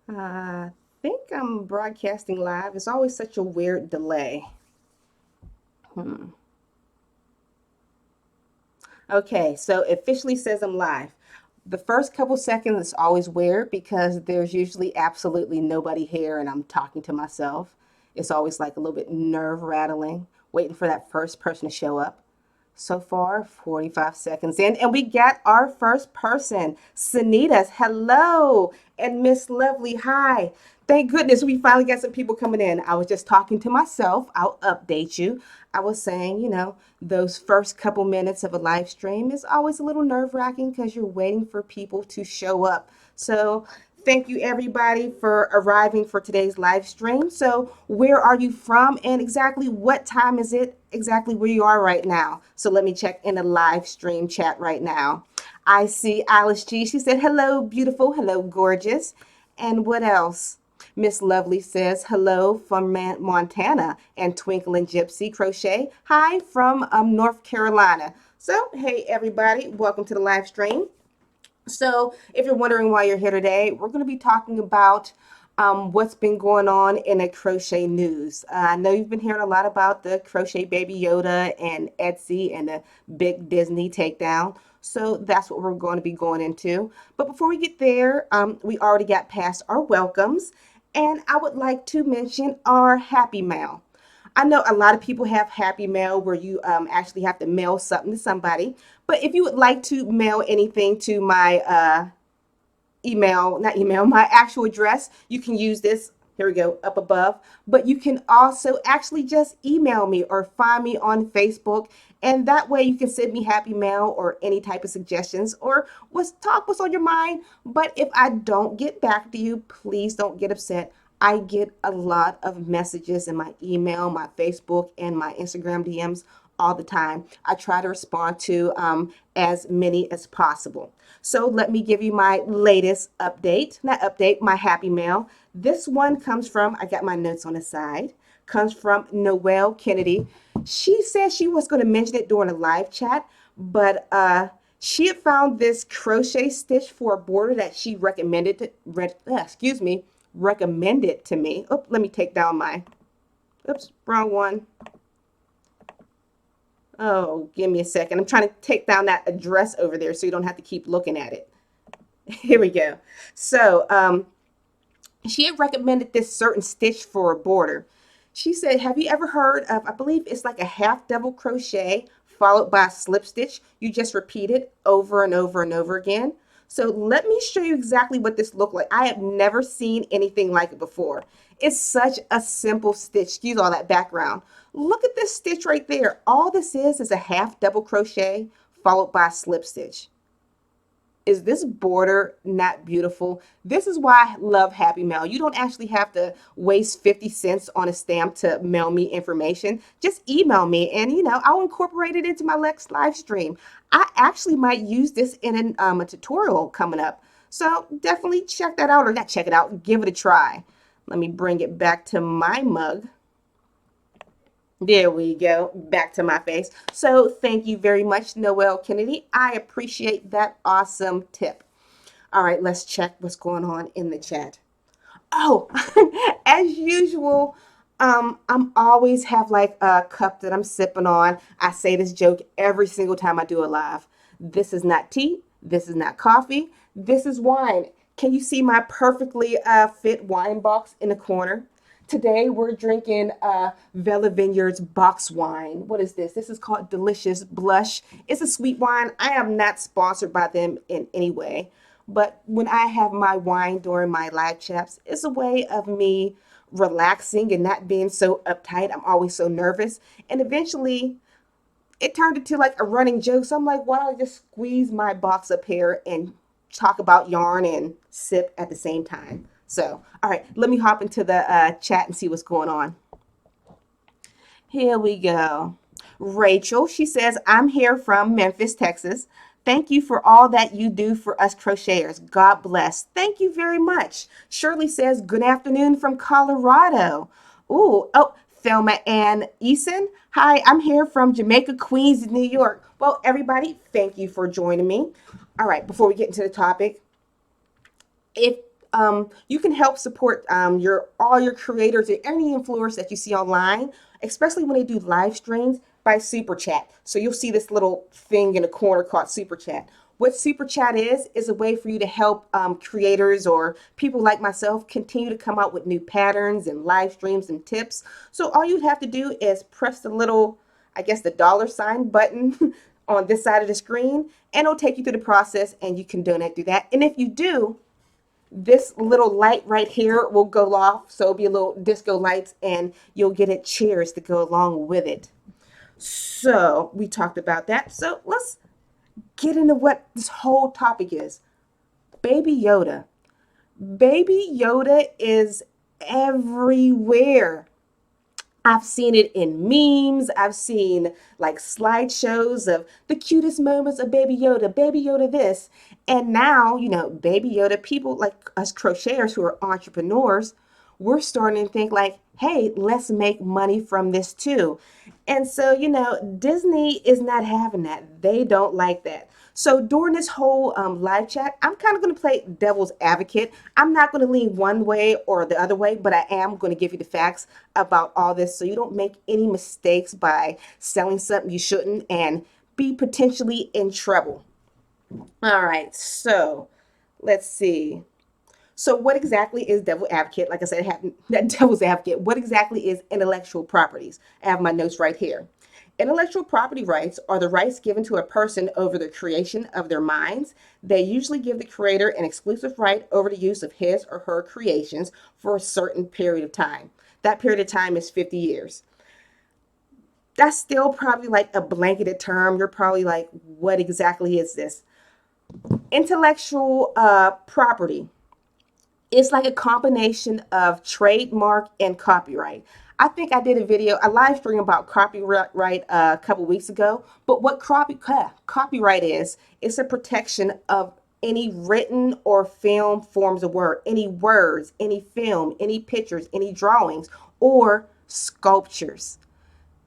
I think I'm broadcasting live. It's always such a weird delay. Hmm. Okay, so it officially says I'm live. The first couple seconds is always weird because there's usually absolutely nobody here and I'm talking to myself. It's always like a little bit nerve rattling, waiting for that first person to show up. So far, 45 seconds in, and we got our first person, Sanitas. Hello, and Miss Lovely. Hi. Thank goodness we finally got some people coming in. I was just talking to myself. I'll update you. I was saying, those first couple minutes of a live stream is always a little nerve wracking because you're waiting for people to show up. So, thank you everybody for arriving for today's live stream. So, where are you from and exactly what time is it exactly where you are right now? So, let me check in the live stream chat right now. I see Alice G. She said, "Hello, beautiful. Hello, gorgeous." And what else? Miss Lovely says, "Hello from Montana." And Twinkle and Gypsy Crochet, "Hi from North Carolina." So, hey, everybody, welcome to the live stream. So, if you're wondering why you're here today, we're going to be talking about what's been going on in the crochet news. I know you've been hearing a lot about the Crochet Baby Yoda and Etsy and the big Disney takedown. So, that's what we're going to be going into. But before we get there, we already got past our welcomes. And I would like to mention our Happy Mail. I know a lot of people have Happy Mail where you actually have to mail something to somebody. But if you would like to mail anything to my email, not email, my actual address, you can use this. Here we go, up above. But you can also actually just email me or find me on Facebook. And that way you can send me happy mail or any type of suggestions or what's on your mind. But if I don't get back to you, please don't get upset. I get a lot of messages in my email, my Facebook, and my Instagram DMs all the time. I try to respond to as many as possible. So let me give you my latest update, not update, my happy mail. This one comes from, I got my notes on the side, comes from Noelle Kennedy. She said she was going to mention it during a live chat, but she had found this crochet stitch for a border that she recommended to me. Oh, let me take down my, oops, wrong one. Oh, give me a second. I'm trying to take down that address over there so you don't have to keep looking at it. Here we go. So, she had recommended this certain stitch for a border. She said, "Have you ever heard of, I believe it's like a half double crochet followed by a slip stitch? You just repeat it over and over and over again." So let me show you exactly what this looked like. I have never seen anything like it before. It's such a simple stitch. Excuse all that background. Look at this stitch right there. All this is a half double crochet followed by a slip stitch. Is this border not beautiful? This is why I love Happy Mail. You don't actually have to waste 50 cents on a stamp to mail me information. Just email me and, I'll incorporate it into my next live stream. I actually might use this in a tutorial coming up. So definitely check that out, or not check it out, give it a try. Let me bring it back to my mug. There we go. Back to my face. So thank you very much, Noelle Kennedy. I appreciate that awesome tip. All right, let's check what's going on in the chat. Oh, as usual, I'm always have like a cup that I'm sipping on. I say this joke every single time I do a live. This is not tea. This is not coffee. This is wine. Can you see my perfectly fit wine box in the corner? Today we're drinking Vela Vineyards box wine. What is this? This is called Delicious Blush. It's a sweet wine. I am not sponsored by them in any way. But when I have my wine during my live chats, it's a way of me relaxing and not being so uptight. I'm always so nervous. And eventually it turned into like a running joke. So I'm like, why don't I just squeeze my box up here and talk about yarn and sip at the same time? So, all right, let me hop into the chat and see what's going on. Here we go. Rachel, she says, "I'm here from Memphis, Texas. Thank you for all that you do for us crocheters. God bless." Thank you very much. Shirley says, "Good afternoon from Colorado." Ooh, oh, Thelma Ann Eason. "Hi, I'm here from Jamaica, Queens, New York." Well, everybody, thank you for joining me. All right, before we get into the topic, if you can help support all your creators and any influencers that you see online, especially when they do live streams by super chat. So you'll see this little thing in the corner called super chat. What super chat is a way for you to help creators or people like myself continue to come out with new patterns and live streams and tips. So all you have to do is press the little, I guess, the $ button on this side of the screen, and it'll take you through the process and you can donate through that. And if you do, this little light right here will go off. So it'll be a little disco lights and you'll get it cheers to go along with it. So we talked about that. So let's get into what this whole topic is. Baby Yoda. Baby Yoda is everywhere. I've seen it in memes. I've seen like slideshows of the cutest moments of Baby Yoda this. And now, Baby Yoda, people like us crocheters who are entrepreneurs, we're starting to think like, hey, let's make money from this too. And so, Disney is not having that. They don't like that. So during this whole live chat, I'm kind of going to play devil's advocate. I'm not going to lean one way or the other way, but I am going to give you the facts about all this so you don't make any mistakes by selling something you shouldn't and be potentially in trouble. All right, so let's see. So what exactly is devil advocate? Like I said, that devil's advocate. What exactly is intellectual properties? I have my notes right here. Intellectual property rights are the rights given to a person over the creation of their minds. They usually give the creator an exclusive right over the use of his or her creations for a certain period of time. That period of time is 50 years. That's still probably like a blanketed term. You're probably like, what exactly is this? Intellectual property. It's like a combination of trademark and copyright. I think I did a live stream about copyright a couple weeks ago. But what copyright is, it's a protection of any written or film forms of word, any words, any film, any pictures, any drawings, or sculptures.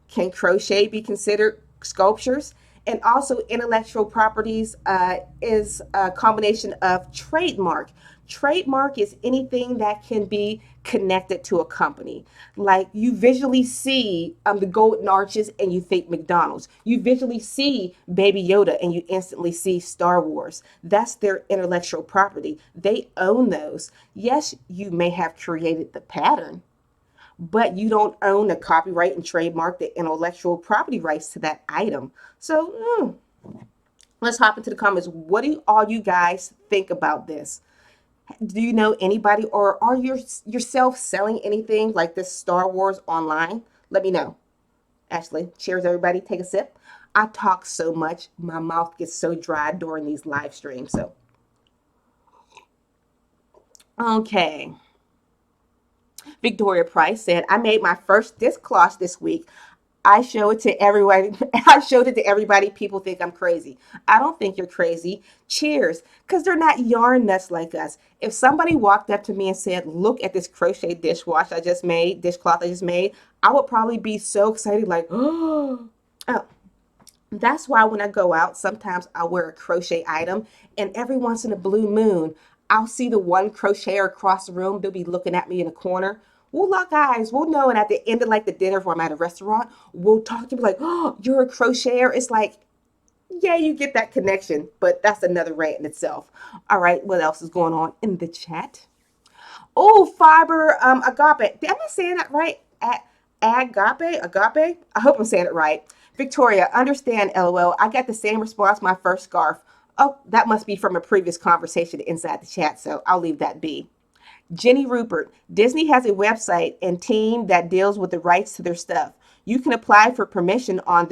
Can crochet be considered sculptures? And also, intellectual properties is a combination of trademark. Trademark is anything that can be connected to a company. Like you visually see the golden arches and you think McDonald's. You visually see Baby Yoda and you instantly see Star Wars. That's their intellectual property. They own those. Yes, you may have created the pattern, but you don't own the copyright and trademark the intellectual property rights to that item. So let's hop into the comments. What do all you guys think about this? Do you know anybody, or are you yourself selling anything like this Star Wars online? Let me know. Ashley, cheers everybody. Take a sip. I talk so much, my mouth gets so dry during these live streams. So, okay. Victoria Price said, I made my first dishcloth this week. I show it to everyone. I showed it to everybody. People think I'm crazy. I don't think you're crazy. Cheers. Because they're not yarn nuts like us. If somebody walked up to me and said, look at this crochet dishcloth I just made, I would probably be so excited like, oh. That's why when I go out, sometimes I wear a crochet item, and every once in a blue moon, I'll see the one crocheter across the room. They'll be looking at me in a corner. We'll lock eyes. We'll know. And at the end of like the dinner, if I'm at a restaurant, we'll talk to be like, oh, you're a crocheter. It's like, yeah, you get that connection, but that's another rant in itself. All right, what else is going on in the chat? Oh, fiber agape. Am I saying that right? Agape. I hope I'm saying it right. Victoria, understand, LOL. I got the same response my first scarf. Oh, that must be from a previous conversation inside the chat, so I'll leave that be. Jenny Rupert, Disney has a website and team that deals with the rights to their stuff. You can apply for permission on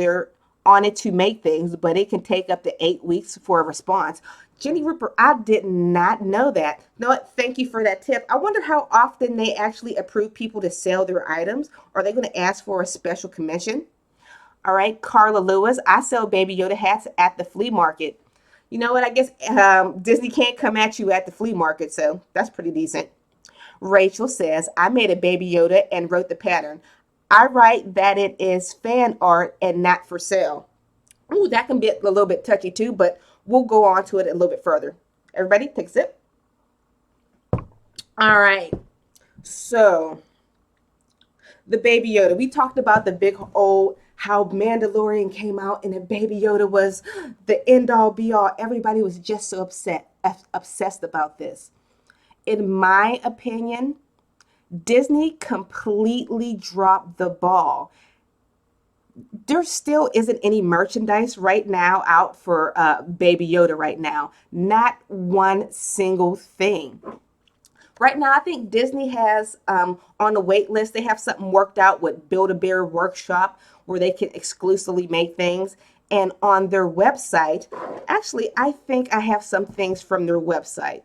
it to make things, but it can take up to 8 weeks for a response. Jenny Rupert, I did not know that. No, thank you for that tip. I wonder how often they actually approve people to sell their items. Are they going to ask for a special commission? All right, Carla Lewis, I sell Baby Yoda hats at the flea market. You know what? I guess Disney can't come at you at the flea market, so that's pretty decent. Rachel says, I made a Baby Yoda and wrote the pattern. I write that it is fan art and not for sale. Ooh, that can be a little bit touchy too, but we'll go on to it a little bit further. Everybody, take a sip. All right. So the Baby Yoda. We talked about the big old how Mandalorian came out and then Baby Yoda was the end all be all. Everybody was just so obsessed about this. In my opinion, Disney completely dropped the ball. There still isn't any merchandise right now out for Baby Yoda right now. Not one single thing. Right now, I think Disney has on the wait list, they have something worked out with Build-A-Bear Workshop where they can exclusively make things. And on their website, actually, I think I have some things from their website.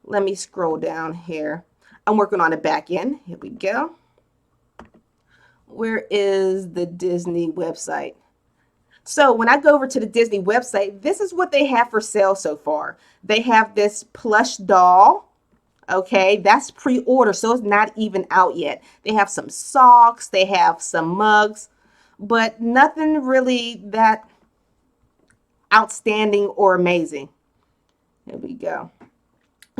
Let me scroll down here. I'm working on the back end. Here we go. Where is the Disney website? So when I go over to the Disney website, this is what they have for sale so far. They have this plush doll. Okay, that's pre-order, so it's not even out yet. They have some socks, they have some mugs, but nothing really that outstanding or amazing. Here we go.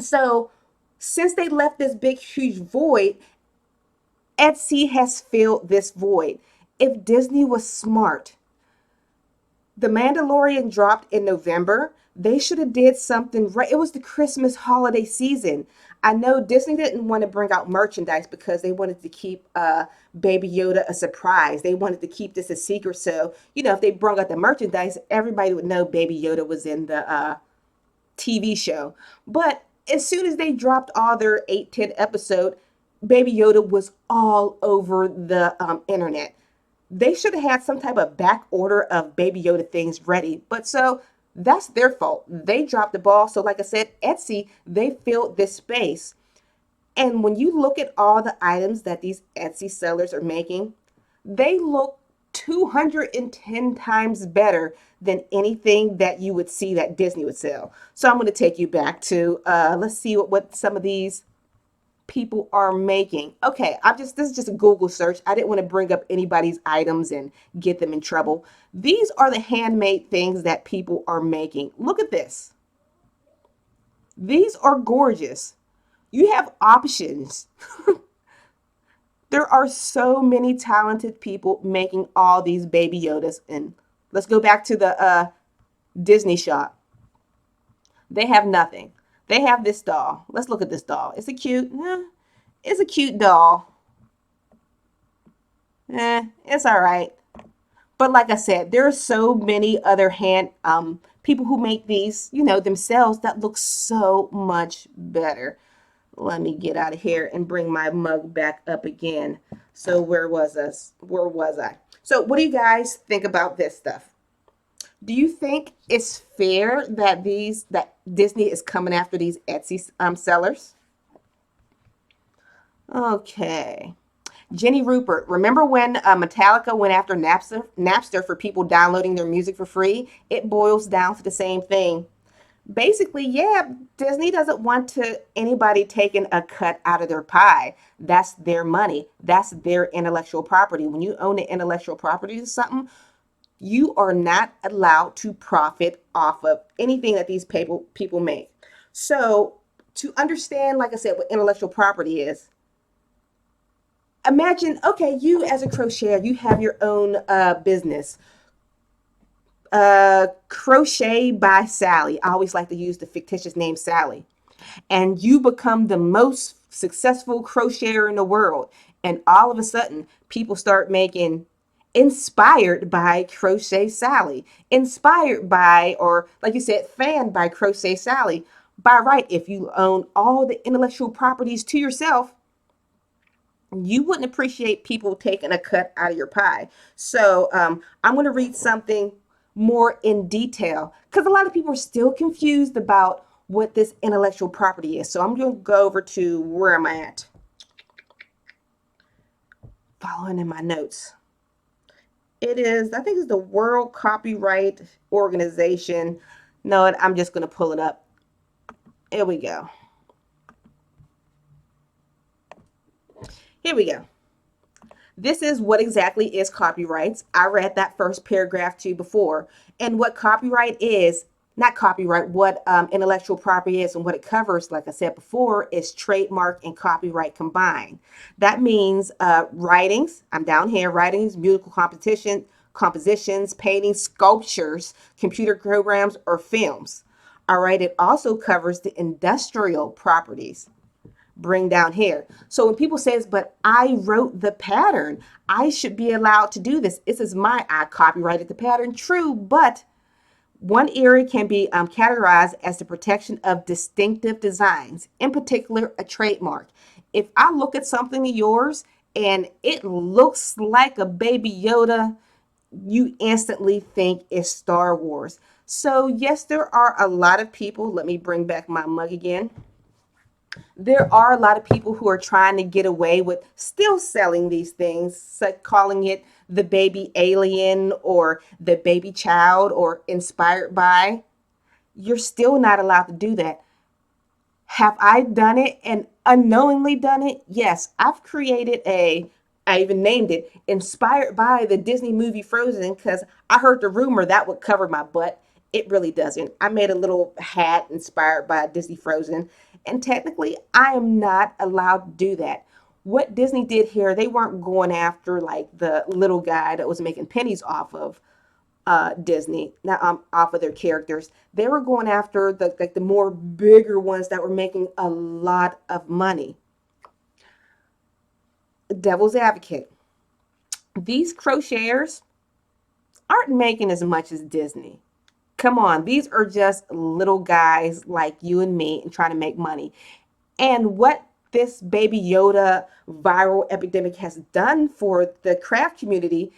So since they left this big, huge void, Etsy has filled this void. If Disney was smart, The Mandalorian dropped in November. They should have did something right. It was the Christmas holiday season. I know Disney didn't want to bring out merchandise because they wanted to keep Baby Yoda a surprise. They wanted to keep this a secret. So, if they brought out the merchandise, everybody would know Baby Yoda was in the TV show. But as soon as they dropped all their 8, 10 episode, Baby Yoda was all over the internet. They should have had some type of back order of Baby Yoda things ready. But so that's their fault. They dropped the ball. So like I said, Etsy, they filled this space. And when you look at all the items that these Etsy sellers are making, they look 210 times better than anything that you would see that Disney would sell. So I'm going to take you back to, let's see what some of these people are making. Okay, this is just a Google search. I didn't want to bring up anybody's items and get them in trouble. These are the handmade things that people are making. Look at this. These are gorgeous. You have options. There are so many talented people making all these Baby Yodas. And let's go back to the Disney shop. They have nothing. They have this doll. Let's look at this doll. Is it cute? It's a cute doll. It's all right. But like I said, there are so many other people who make these, themselves that look so much better. Let me get out of here and bring my mug back up again. So where was us? Where was I? So what do you guys think about this stuff? Do you think it's fair that Disney is coming after these Etsy sellers? Okay. Jenny Rupert, remember when Metallica went after Napster for people downloading their music for free? It boils down to the same thing. Basically, yeah, Disney doesn't want anybody taking a cut out of their pie. That's their money. That's their intellectual property. When you own the intellectual property to something, you are not allowed to profit off of anything that these people make. So to understand, like I said, what intellectual property is, imagine, okay, you as a crocheter, you have your own business. Crochet by Sally. I always like to use the fictitious name Sally. And you become the most successful crocheter in the world. And all of a sudden, people start making inspired by Crochet Sally, inspired by, or like you said, fanned by Crochet Sally. By right, if you own all the intellectual properties to yourself, you wouldn't appreciate people taking a cut out of your pie. So I'm going to read something more in detail because a lot of people are still confused about what this intellectual property is. So I'm going to go over to where am I at? Following in my notes. It is, I think it's the World Copyright Organization. No, I'm just going to pull it up. Here we go. Here we go. This is what is copyrights. I read that first paragraph to you before. And what copyright is not copyright, what intellectual property is and what it covers, like I said before, is trademark and copyright combined. That means writings, I'm down here, writings, musical competition, compositions, paintings, sculptures, computer programs, or films. All right, it also covers the industrial properties. Bring down here. So when people says, but I wrote the pattern, I should be allowed to do this. This is I copyrighted the pattern. True, but one area can be categorized as the protection of distinctive designs, in particular, a trademark. If I look at something of yours and it looks like a baby Yoda, you instantly think it's Star Wars. So, yes, there are a lot of people. Let me bring back my mug again. There are a lot of people who are trying to get away with still selling these things, like calling it the baby alien or the baby child or inspired by. You're still not allowed to do that. Have I done it and unknowingly done it? Yes, I've created I even named it inspired by the Disney movie Frozen because I heard the rumor that would cover my butt. It really doesn't. I made a little hat inspired by Disney Frozen, and technically, I am not allowed to do that. What Disney did here, they weren't going after like the little guy that was making pennies off of Disney, not off of their characters. They were going after the more bigger ones that were making a lot of money. Devil's advocate. These crocheters aren't making as much as Disney. Come on, these are just little guys like you and me and trying to make money. And what this Baby Yoda viral epidemic has done for the craft community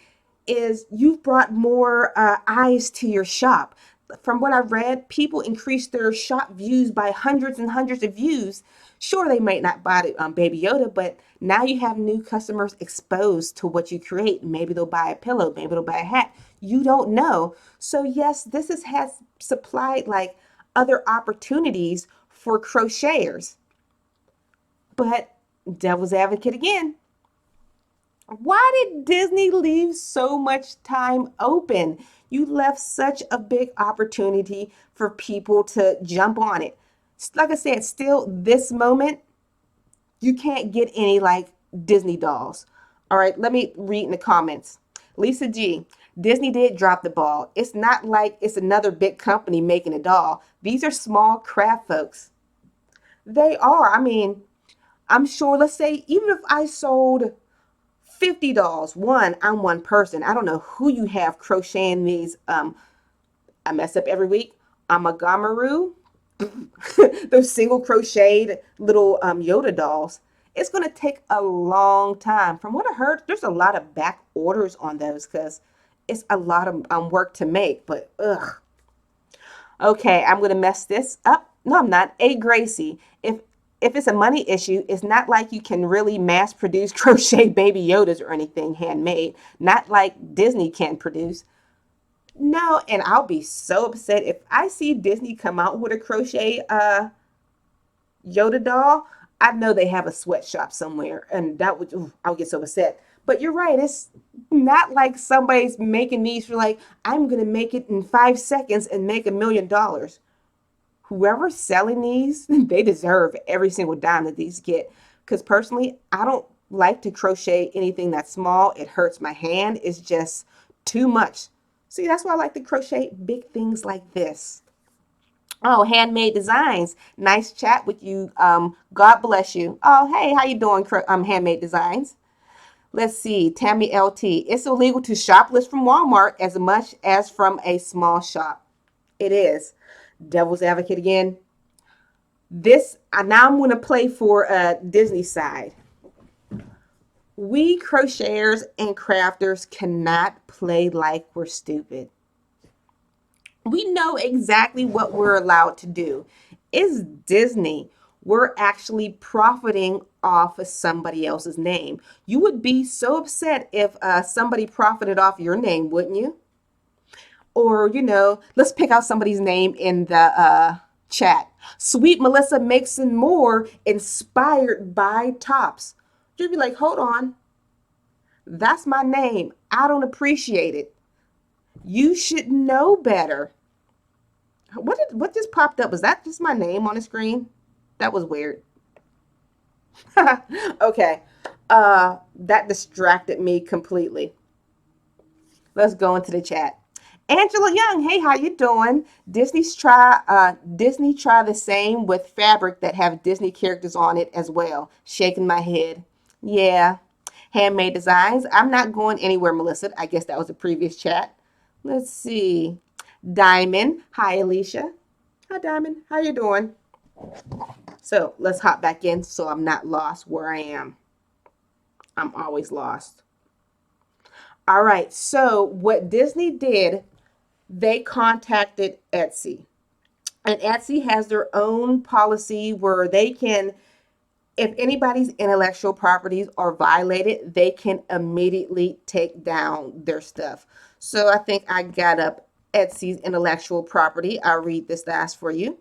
is you've brought more eyes to your shop. From what I've read, people increase their shop views by hundreds and hundreds of views. Sure, they might not buy Baby Yoda, but now you have new customers exposed to what you create. Maybe they'll buy a pillow, maybe they'll buy a hat. You don't know. So yes, has supplied like other opportunities for crocheters. But devil's advocate again, why did Disney leave so much time open? You left such a big opportunity for people to jump on it. Like I said, still this moment, you can't get any like Disney dolls. All right, let me read in the comments. Lisa G, Disney did drop the ball. It's not like it's another big company making a doll. These are small craft folks. They are. I mean, I'm sure, let's say, even if I sold 50 dolls. One, I'm one person. I don't know who you have crocheting these. I mess up every week. Amagamaru, those single crocheted little Yoda dolls. It's going to take a long time. From what I heard, there's a lot of back orders on those because it's a lot of work to make. But ugh, okay, I'm going to mess this up. No, I'm not. A Gracie. If it's a money issue, it's not like you can really mass produce crochet baby Yodas or anything handmade. Not like Disney can produce. No, and I'll be so upset if I see Disney come out with a crochet Yoda doll. I know they have a sweatshop somewhere, and that would I'll get so upset. But you're right, it's not like somebody's making these for like I'm gonna make it in 5 seconds and make $1 million. Whoever's selling these, they deserve every single dime that these get. Because personally, I don't like to crochet anything that's small. It hurts my hand. It's just too much. See, that's why I like to crochet big things like this. Oh, handmade designs. Nice chat with you. God bless you. Oh, hey, how you doing? Handmade designs. Let's see. Tammy LT. It's illegal to shoplift from Walmart as much as from a small shop. It is. Devil's advocate again. This now I'm going to play for Disney side. We crocheters and crafters cannot play like we're stupid. We know exactly what we're allowed to do. It's Disney. We're actually profiting off of somebody else's name. You would be so upset if somebody profited off your name, wouldn't you? Or, let's pick out somebody's name in the chat. Sweet Melissa Mason Moore, inspired by tops. You'd be like, hold on. That's my name. I don't appreciate it. You should know better. What just popped up? Was that just my name on the screen? That was weird. Okay. That distracted me completely. Let's go into the chat. Angela Young, hey, how you doing? Disney try the same with fabric that have Disney characters on it as well. Shaking my head. Yeah. Handmade designs. I'm not going anywhere, Melissa. I guess that was the previous chat. Let's see. Diamond. Hi, Alicia. Hi, Diamond. How you doing? So let's hop back in so I'm not lost where I am. I'm always lost. All right. So what Disney did, they contacted Etsy. And Etsy has their own policy where they can, if anybody's intellectual properties are violated, they can immediately take down their stuff. So I think I got up Etsy's intellectual property. I'll read this last for you.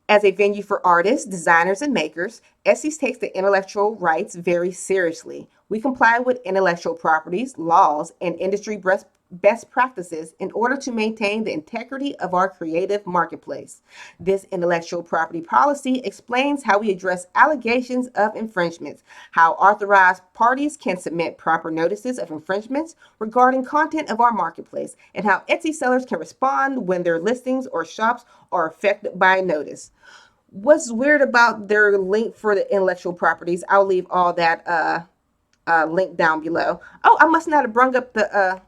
As a venue for artists, designers, and makers, Etsy takes the intellectual rights very seriously. We comply with intellectual properties, laws, and industry best practices in order to maintain the integrity of our creative marketplace. This intellectual property policy explains how we address allegations of infringements, how authorized parties can submit proper notices of infringements regarding content of our marketplace, and how Etsy sellers can respond when their listings or shops are affected by notice. What's weird about their link for the intellectual properties, I'll leave all that link down below. Oh, I must not have brung up the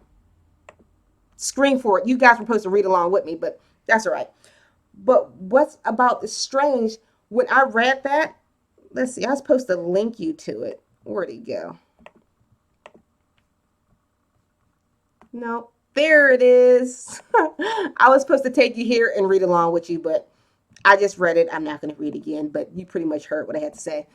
screen for it. You guys were supposed to read along with me, but that's all right. But what's about the strange, when I read that, let's see, I was supposed to link you to it. Where'd it go? No, there it is. I was supposed to take you here and read along with you, but I just read it. I'm not going to read again, but you pretty much heard what I had to say.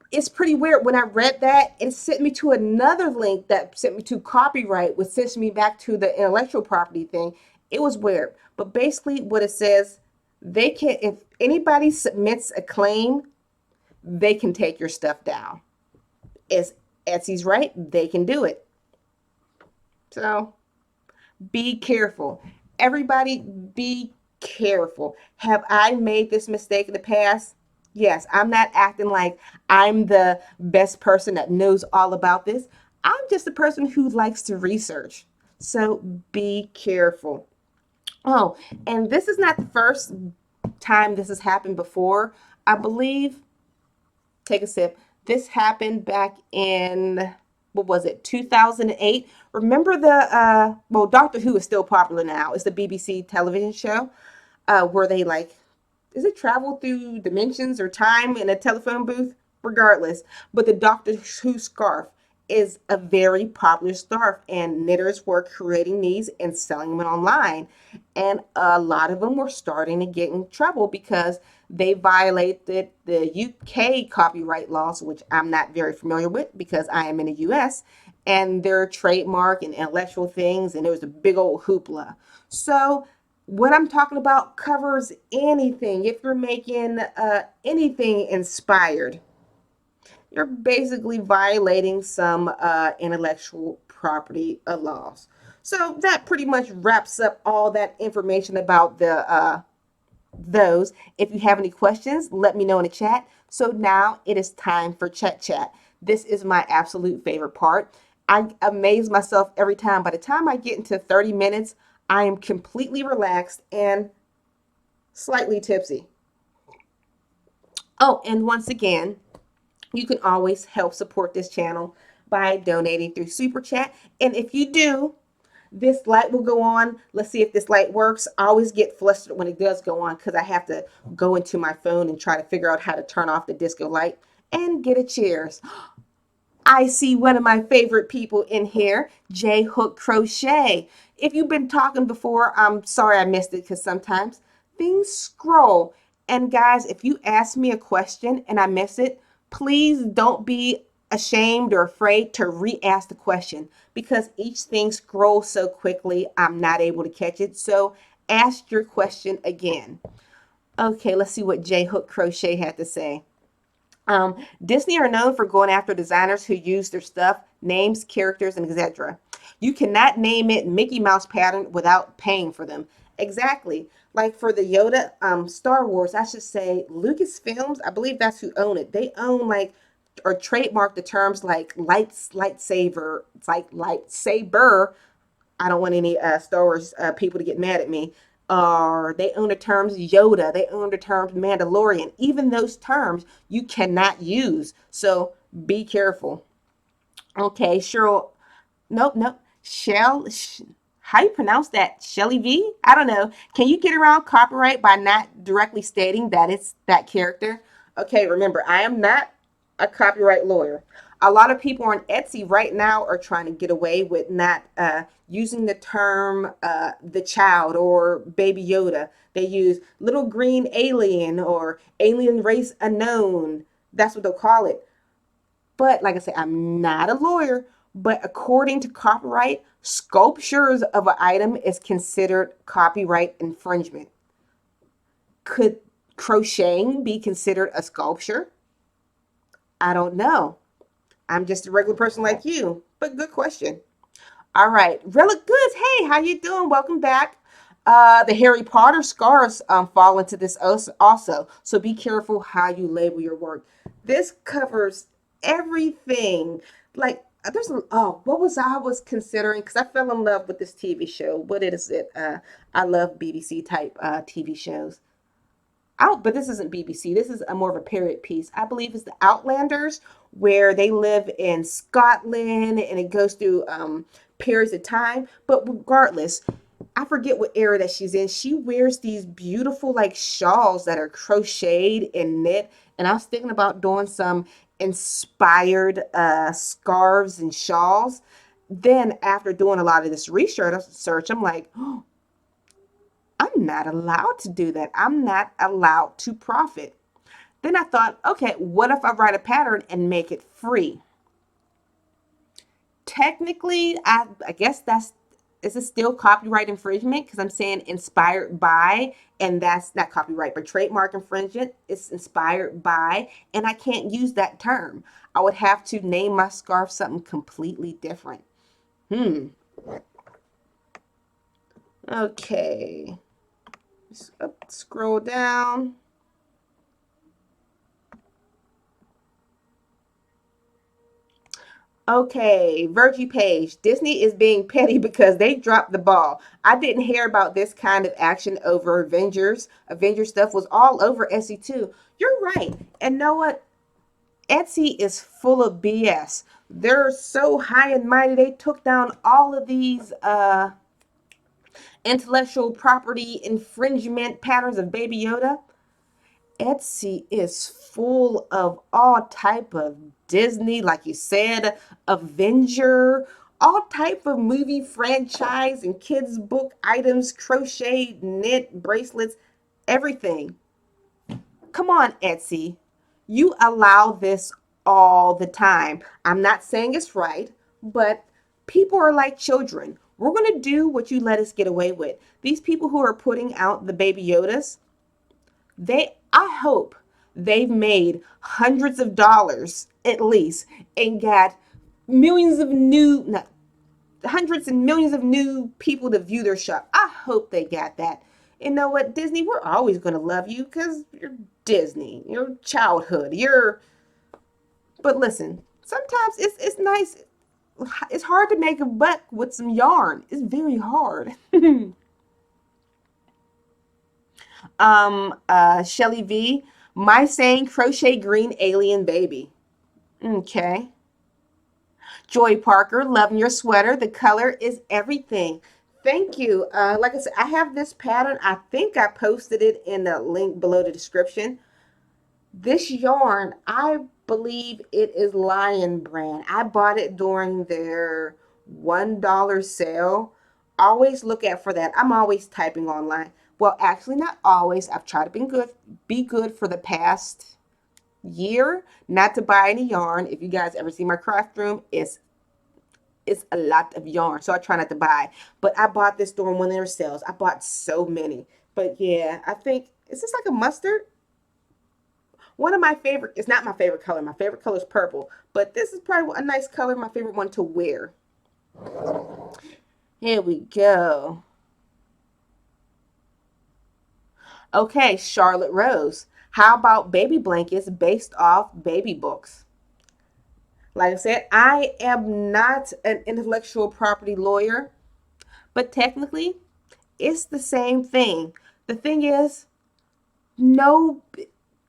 It's pretty weird. When I read that, it sent me to another link that sent me to copyright, which sends me back to the intellectual property thing. It was weird. But basically, what it says, they can, if anybody submits a claim, they can take your stuff down. It's Etsy's right, they can do it. So be careful. Everybody, be careful. Have I made this mistake in the past? Yes, I'm not acting like I'm the best person that knows all about this. I'm just a person who likes to research. So be careful. Oh, and this is not the first time this has happened before. I believe, take a sip. This happened back in, what was it, 2008? Remember well, Doctor Who is still popular now. It's the BBC television show where they like, is it travel through dimensions or time in a telephone booth? Regardless. But the Doctor Who scarf is a very popular scarf, and knitters were creating these and selling them online. And a lot of them were starting to get in trouble because they violated the UK copyright laws, which I'm not very familiar with because I am in the US, and their trademark and intellectual things, and there was a big old hoopla. So what I'm talking about covers anything. If you're making anything inspired, you're basically violating some intellectual property laws. So that pretty much wraps up all that information about the those. If you have any questions, let me know in the chat. So now it is time for Chat Chat. This is my absolute favorite part. I amaze myself every time. By the time I get into 30 minutes, I am completely relaxed and slightly tipsy. Oh, and once again, you can always help support this channel by donating through Super Chat. And if you do, this light will go on. Let's see if this light works. I always get flustered when it does go on because I have to go into my phone and try to figure out how to turn off the disco light and get a cheers. I see one of my favorite people in here, J Hook Crochet. If you've been talking before, I'm sorry I missed it because sometimes things scroll. And guys, if you ask me a question and I miss it, please don't be ashamed or afraid to re-ask the question because each thing scrolls so quickly, I'm not able to catch it. So ask your question again. Okay, let's see what J Hook Crochet had to say. Disney are known for going after designers who use their stuff, names, characters, and etc. You cannot name it Mickey Mouse pattern without paying for them. Exactly. Like for the Yoda Star Wars, I should say Lucasfilms, I believe that's who own it. They own like or trademark the terms like lightsaber, it's like lightsaber. I don't want any Star Wars people to get mad at me. Or they own the terms Yoda, they own the terms Mandalorian. Even those terms you cannot use. So be careful. Okay, Cheryl. Nope, nope. How you pronounce that? Shelly V? I don't know. Can you get around copyright by not directly stating that it's that character? Okay, remember, I am not a copyright lawyer. A lot of people on Etsy right now are trying to get away with not using the term the child or baby Yoda. They use little green alien or alien race unknown. That's what they'll call it. But like I said, I'm not a lawyer, but according to copyright, sculptures of an item is considered copyright infringement. Could crocheting be considered a sculpture? I don't know. I'm just a regular person like you, but good question. All right, Relic Goods. Hey, how you doing? Welcome back. The Harry Potter scarves fall into this also, so be careful how you label your work. This covers everything. Like there's what was considering because I fell in love with this TV show. What is it? I love BBC type TV shows. Out, but this isn't BBC. This is a more of a period piece. I believe it's the Outlanders, where they live in Scotland, and it goes through periods of time. But regardless, I forget what era that she's in. She wears these beautiful like shawls that are crocheted and knit. And I was thinking about doing some inspired scarves and shawls. Then after doing a lot of this research, I'm like, oh, I'm not allowed to do that. I'm not allowed to profit. Then I thought, okay, what if I write a pattern and make it free? Technically, I guess that's is it still copyright infringement because I'm saying inspired by, and that's not copyright, but trademark infringement is inspired by, and I can't use that term. I would have to name my scarf something completely different. Hmm. Okay. Scroll down. Okay, Virgie Page. Disney is being petty because they dropped the ball. I didn't hear about this kind of action over Avengers. Avengers stuff was all over Etsy too. You're right. And know what? Etsy is full of BS. They're so high and mighty. They took down all of these intellectual property infringement patterns of Baby Yoda. Etsy is full of all type of Disney, like you said, Avenger, all type of movie franchise and kids book items, crochet, knit, bracelets, everything. Come on, Etsy. You allow this all the time. I'm not saying it's right, but people are like children. We're going to do what you let us get away with. These people who are putting out the Baby Yodas, I hope they've made hundreds of dollars at least and got millions of new no, hundreds and millions of new people to view their shop. I hope they got that. You know what, Disney, we're always going to love you because you're Disney, your childhood, you're but listen, sometimes it's nice. It's hard to make a buck with some yarn. It's very hard. Shelly V, my saying crochet green alien baby. Okay. Joy Parker, loving your sweater. The color is everything. Thank you. Like I said, I have this pattern. I think I posted it in the link below the description. This yarn, I believe it is Lion Brand. I bought it during their $1 sale. Always look out for that. I'm always typing online. Well, actually not always. I've tried to be good for the past year not to buy any yarn. If you guys ever see my craft room, it's a lot of yarn. So I try not to buy. But I bought this during one of their sales. I bought so many. But yeah, I think is this like a mustard? One of my favorite, it's not my favorite color. My favorite color is purple, but this is probably a nice color, my favorite one to wear. Here we go. Okay, Charlotte Rose. How about baby blankets based off baby books? Like I said, I am not an intellectual property lawyer, but technically, it's the same thing. The thing is, no,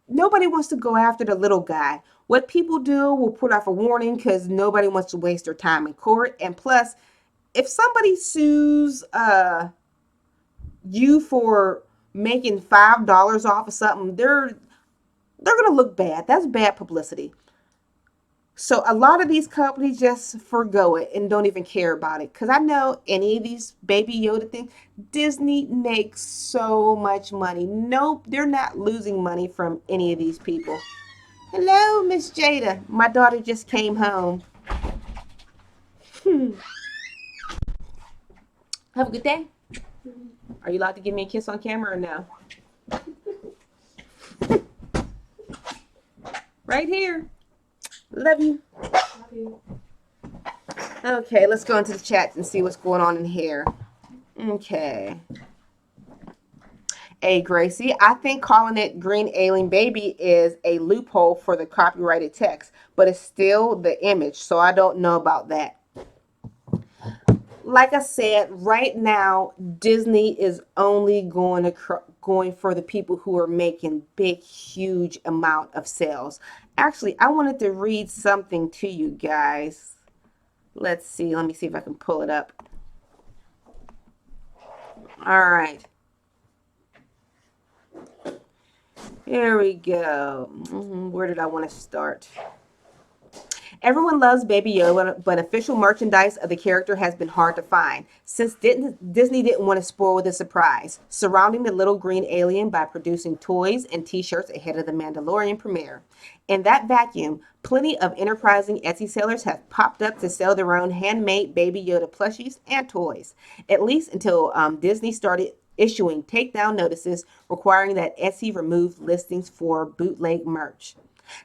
nobody wants to go after the little guy. What people do will put off a warning because nobody wants to waste their time in court. And plus, if somebody sues you for making $5 off of something, they're gonna look bad. That's bad publicity. So a lot of these companies just forgo it and don't even care about it. Because I know any of these baby Yoda things, Disney makes so much money. Nope, they're not losing money from any of these people. Hello, Miss Jada. My daughter just came home. Have a good day. Are you allowed to give me a kiss on camera or no? Right here. Love you. Love you. Okay, let's go into the chat and see what's going on in here. Okay. Hey, Gracie, I think calling it Green Alien Baby is a loophole for the copyrighted text, but it's still the image, so I don't know about that. Like I said, right now Disney is only going for the people who are making big, huge amount of sales. Actually, I wanted to read something to you guys. Let's see. Let me see if I can pull it up. All right. Here we go. Where did I want to start? Everyone loves Baby Yoda, but official merchandise of the character has been hard to find, since Disney didn't want to spoil the surprise, surrounding the little green alien by producing toys and t-shirts ahead of the Mandalorian premiere. In that vacuum, plenty of enterprising Etsy sellers have popped up to sell their own handmade Baby Yoda plushies and toys, at least until Disney started issuing takedown notices requiring that Etsy remove listings for bootleg merch.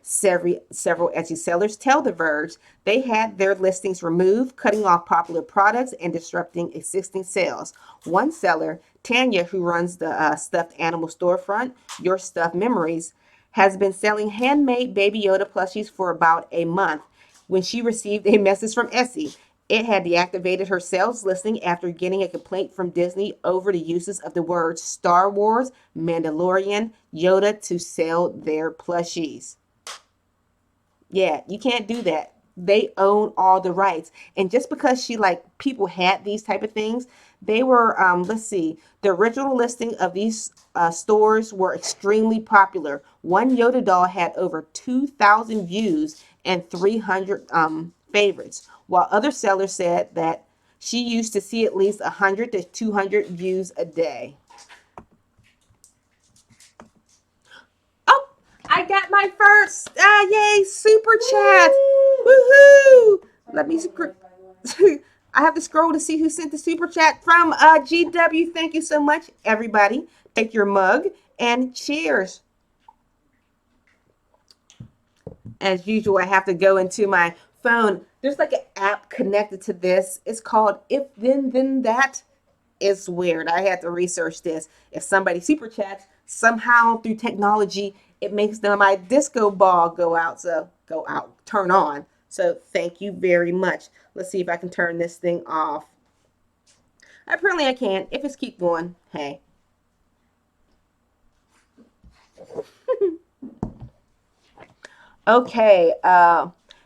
Several Etsy sellers tell The Verge they had their listings removed, cutting off popular products and disrupting existing sales. One seller, Tanya, who runs the stuffed animal storefront, Your Stuffed Memories, has been selling handmade Baby Yoda plushies for about a month when she received a message from Etsy. It had deactivated her sales listing after getting a complaint from Disney over the uses of the words Star Wars, Mandalorian, Yoda to sell their plushies. Yeah, you can't do that. They own all the rights. And just because people had these type of things, they were let's see, the original listing of these stores were extremely popular. One Yoda doll had over 2,000 views and 300 favorites, while other sellers said that she used to see at least 100 to 200 views a day. Oh, I got my first, yay, super chat. Woohoo! Let me, I have to scroll to see who sent the super chat from GW. Thank you so much, everybody. Take your mug and cheers. As usual, I have to go into my phone. There's like an app connected to this. It's called If Then That. It's weird. I had to research this. If somebody super chats, somehow through technology, it makes my disco ball turn on. So thank you very much. Let's see if I can turn this thing off. Apparently I can. If it's keep going, hey. Okay,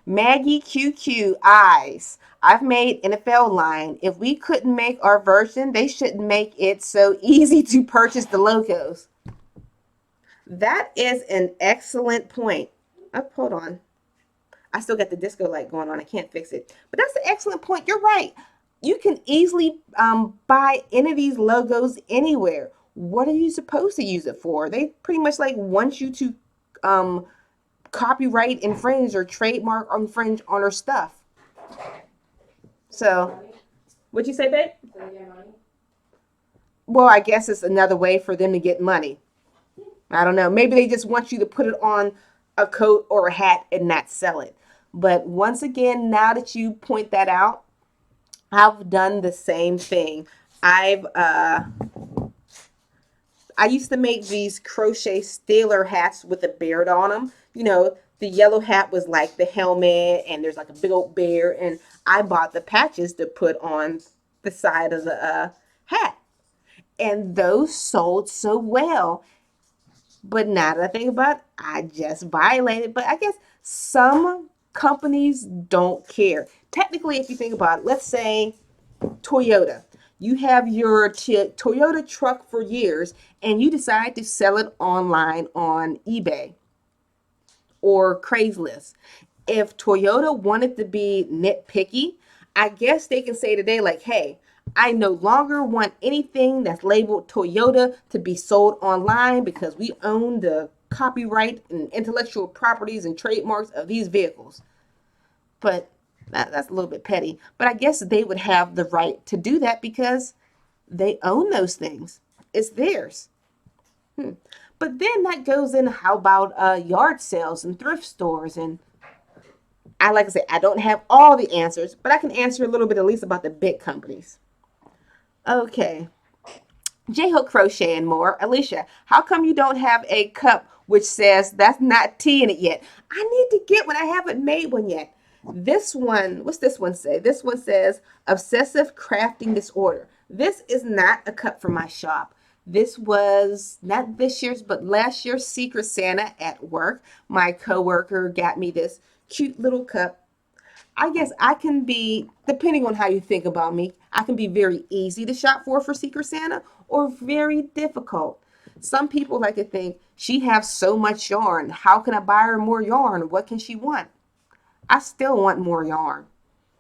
Maggie QQ Eyes. I've made NFL line. If we couldn't make our version, they shouldn't make it so easy to purchase the logos. That is an excellent point. Oh, hold on. I still got the disco light going on. I can't fix it. But that's an excellent point. You're right. You can easily buy any of these logos anywhere. What are you supposed to use it for? They pretty much want you to copyright infringe or trademark infringe on her stuff. So, what'd you say, babe? Well, I guess it's another way for them to get money. I don't know. Maybe they just want you to put it on a coat or a hat and not sell it. But once again, now that you point that out, I've done the same thing. I've I used to make these crochet sailor hats with a beard on them. You know, the yellow hat was like the helmet, and there's like a big old bear. And I bought the patches to put on the side of the hat. And those sold so well. But now that I think about it, I just violated. But I guess some companies don't care. Technically, if you think about it, let's say Toyota. You have your Toyota truck for years and you decide to sell it online on eBay or Craigslist. If Toyota wanted to be nitpicky, I guess they can say today, like, hey, I no longer want anything that's labeled Toyota to be sold online because we own the copyright and intellectual properties and trademarks of these vehicles. But that's a little bit petty. But I guess they would have the right to do that because they own those things. It's theirs. But then that goes in, how about yard sales and thrift stores? And like I said, I don't have all the answers, but I can answer a little bit at least about the big companies. Okay. J-Hook Crochet and More. Alysha, how come you don't have a cup which says that's not tea in it yet? I need to get one. I haven't made one yet. This one, what's this one say? This one says obsessive crafting disorder. This is not a cup for my shop. This was not this year's, but last year's Secret Santa at work. My coworker got me this cute little cup. I guess I can be, depending on how you think about me, I can be very easy to shop for Secret Santa or very difficult. Some people like to think she has so much yarn. How can I buy her more yarn? What can she want? I still want more yarn.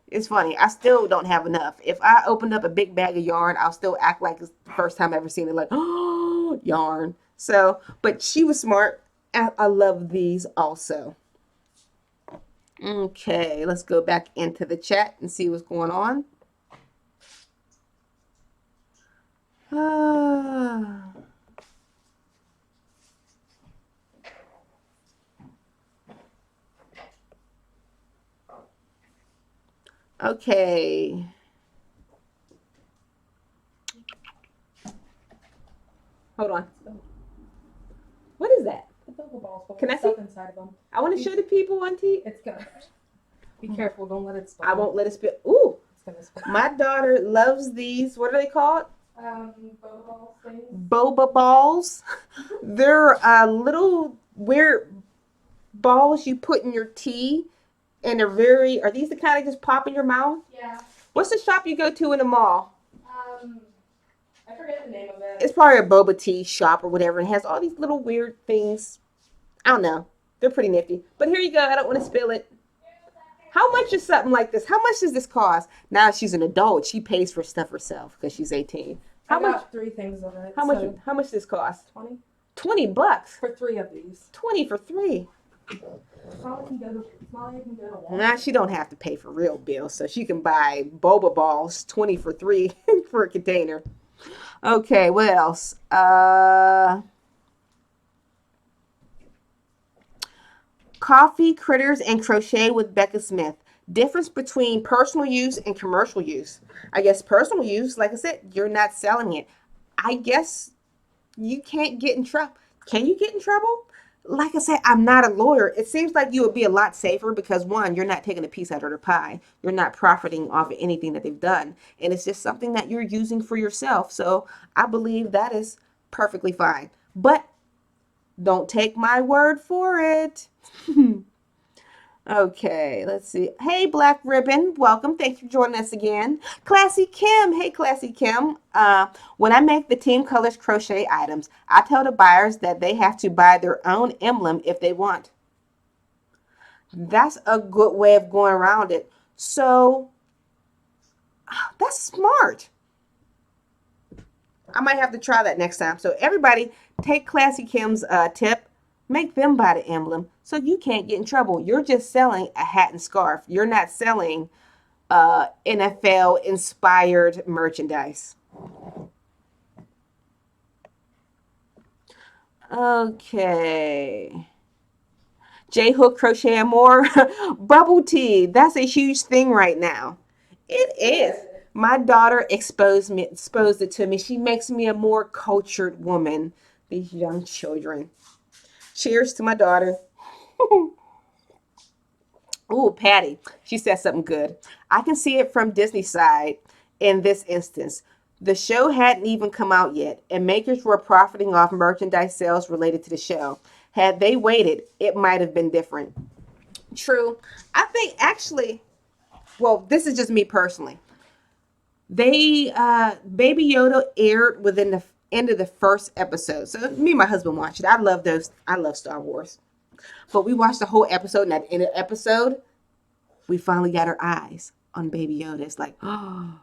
It's funny. I still don't have enough. If I opened up a big bag of yarn, I'll still act like it's the first time I've ever seen it. Like, oh, yarn. So, but she was smart. I love these also. Okay, let's go back into the chat and see what's going on. Okay. Hold on. What is that? Can I see? Inside of them. I want to show the people, Auntie. It's gonna. Be careful, don't let it spill. I won't let it spill. Ooh. It's gonna spill. My daughter loves these. What are they called? Boba balls things. Boba balls. They're little weird balls you put in your tea, and they're very. Are these the kind of just pop in your mouth? Yeah. What's the shop you go to in the mall? I forget the name of it. It's probably a boba tea shop or whatever, and it has all these little weird things. I don't know. They're pretty nifty. But here you go. I don't want to spill it. How much is something like this? How much does this cost? Now she's an adult. She pays for stuff herself because she's 18. I got 3 things of it. How much does this cost? 20. $20 for 3 of these. 20 for 3. Molly can go to Walmart. Now she don't have to pay for real bills, so she can buy boba balls 20 for 3 for a container. Okay, what else? Coffee, critters, and crochet with Becca Smith. Difference between personal use and commercial use. I guess personal use, like I said, you're not selling it. I guess you can't get in trouble. Can you get in trouble? Like I said, I'm not a lawyer. It seems like you would be a lot safer because, one, you're not taking a piece out of their pie. You're not profiting off of anything that they've done. And it's just something that you're using for yourself. So I believe that is perfectly fine. But don't take my word for it. Okay, let's see. Hey, Black Ribbon, welcome. Thanks for joining us again. Classy Kim, hey, Classy Kim. When I make the Team Colors crochet items, I tell the buyers that they have to buy their own emblem if they want. That's a good way of going around it. So, that's smart. I might have to try that next time. So, everybody, take Classy Kim's tip. Make them buy the emblem so you can't get in trouble. You're just selling a hat and scarf. You're not selling NFL inspired merchandise. Okay. J-Hook Crochet and More. Bubble tea. That's a huge thing right now. It is. My daughter exposed it to me. She makes me a more cultured woman. These young children. Cheers to my daughter. Ooh, Patty. She said something good. I can see it from Disney's side in this instance. The show hadn't even come out yet, and makers were profiting off merchandise sales related to the show. Had they waited, it might have been different. True. I think actually, well, this is just me personally. They Baby Yoda aired within the end of the first episode. So me and my husband watched it. I love those. I love Star Wars. But we watched the whole episode, and at the end of the episode, we finally got our eyes on Baby Yoda. It's like, oh.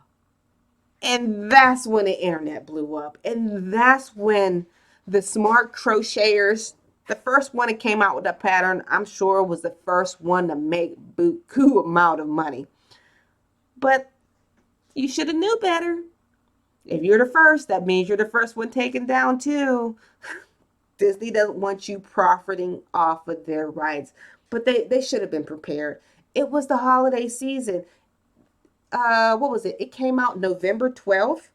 And that's when the internet blew up. And that's when the smart crocheters, the first one that came out with a pattern, I'm sure was the first one to make buku amount of money. But you should have knew better. If you're the first, that means you're the first one taken down too. Disney doesn't want you profiting off of their rights. But they should have been prepared. It was the holiday season. What was it? It came out November 12th.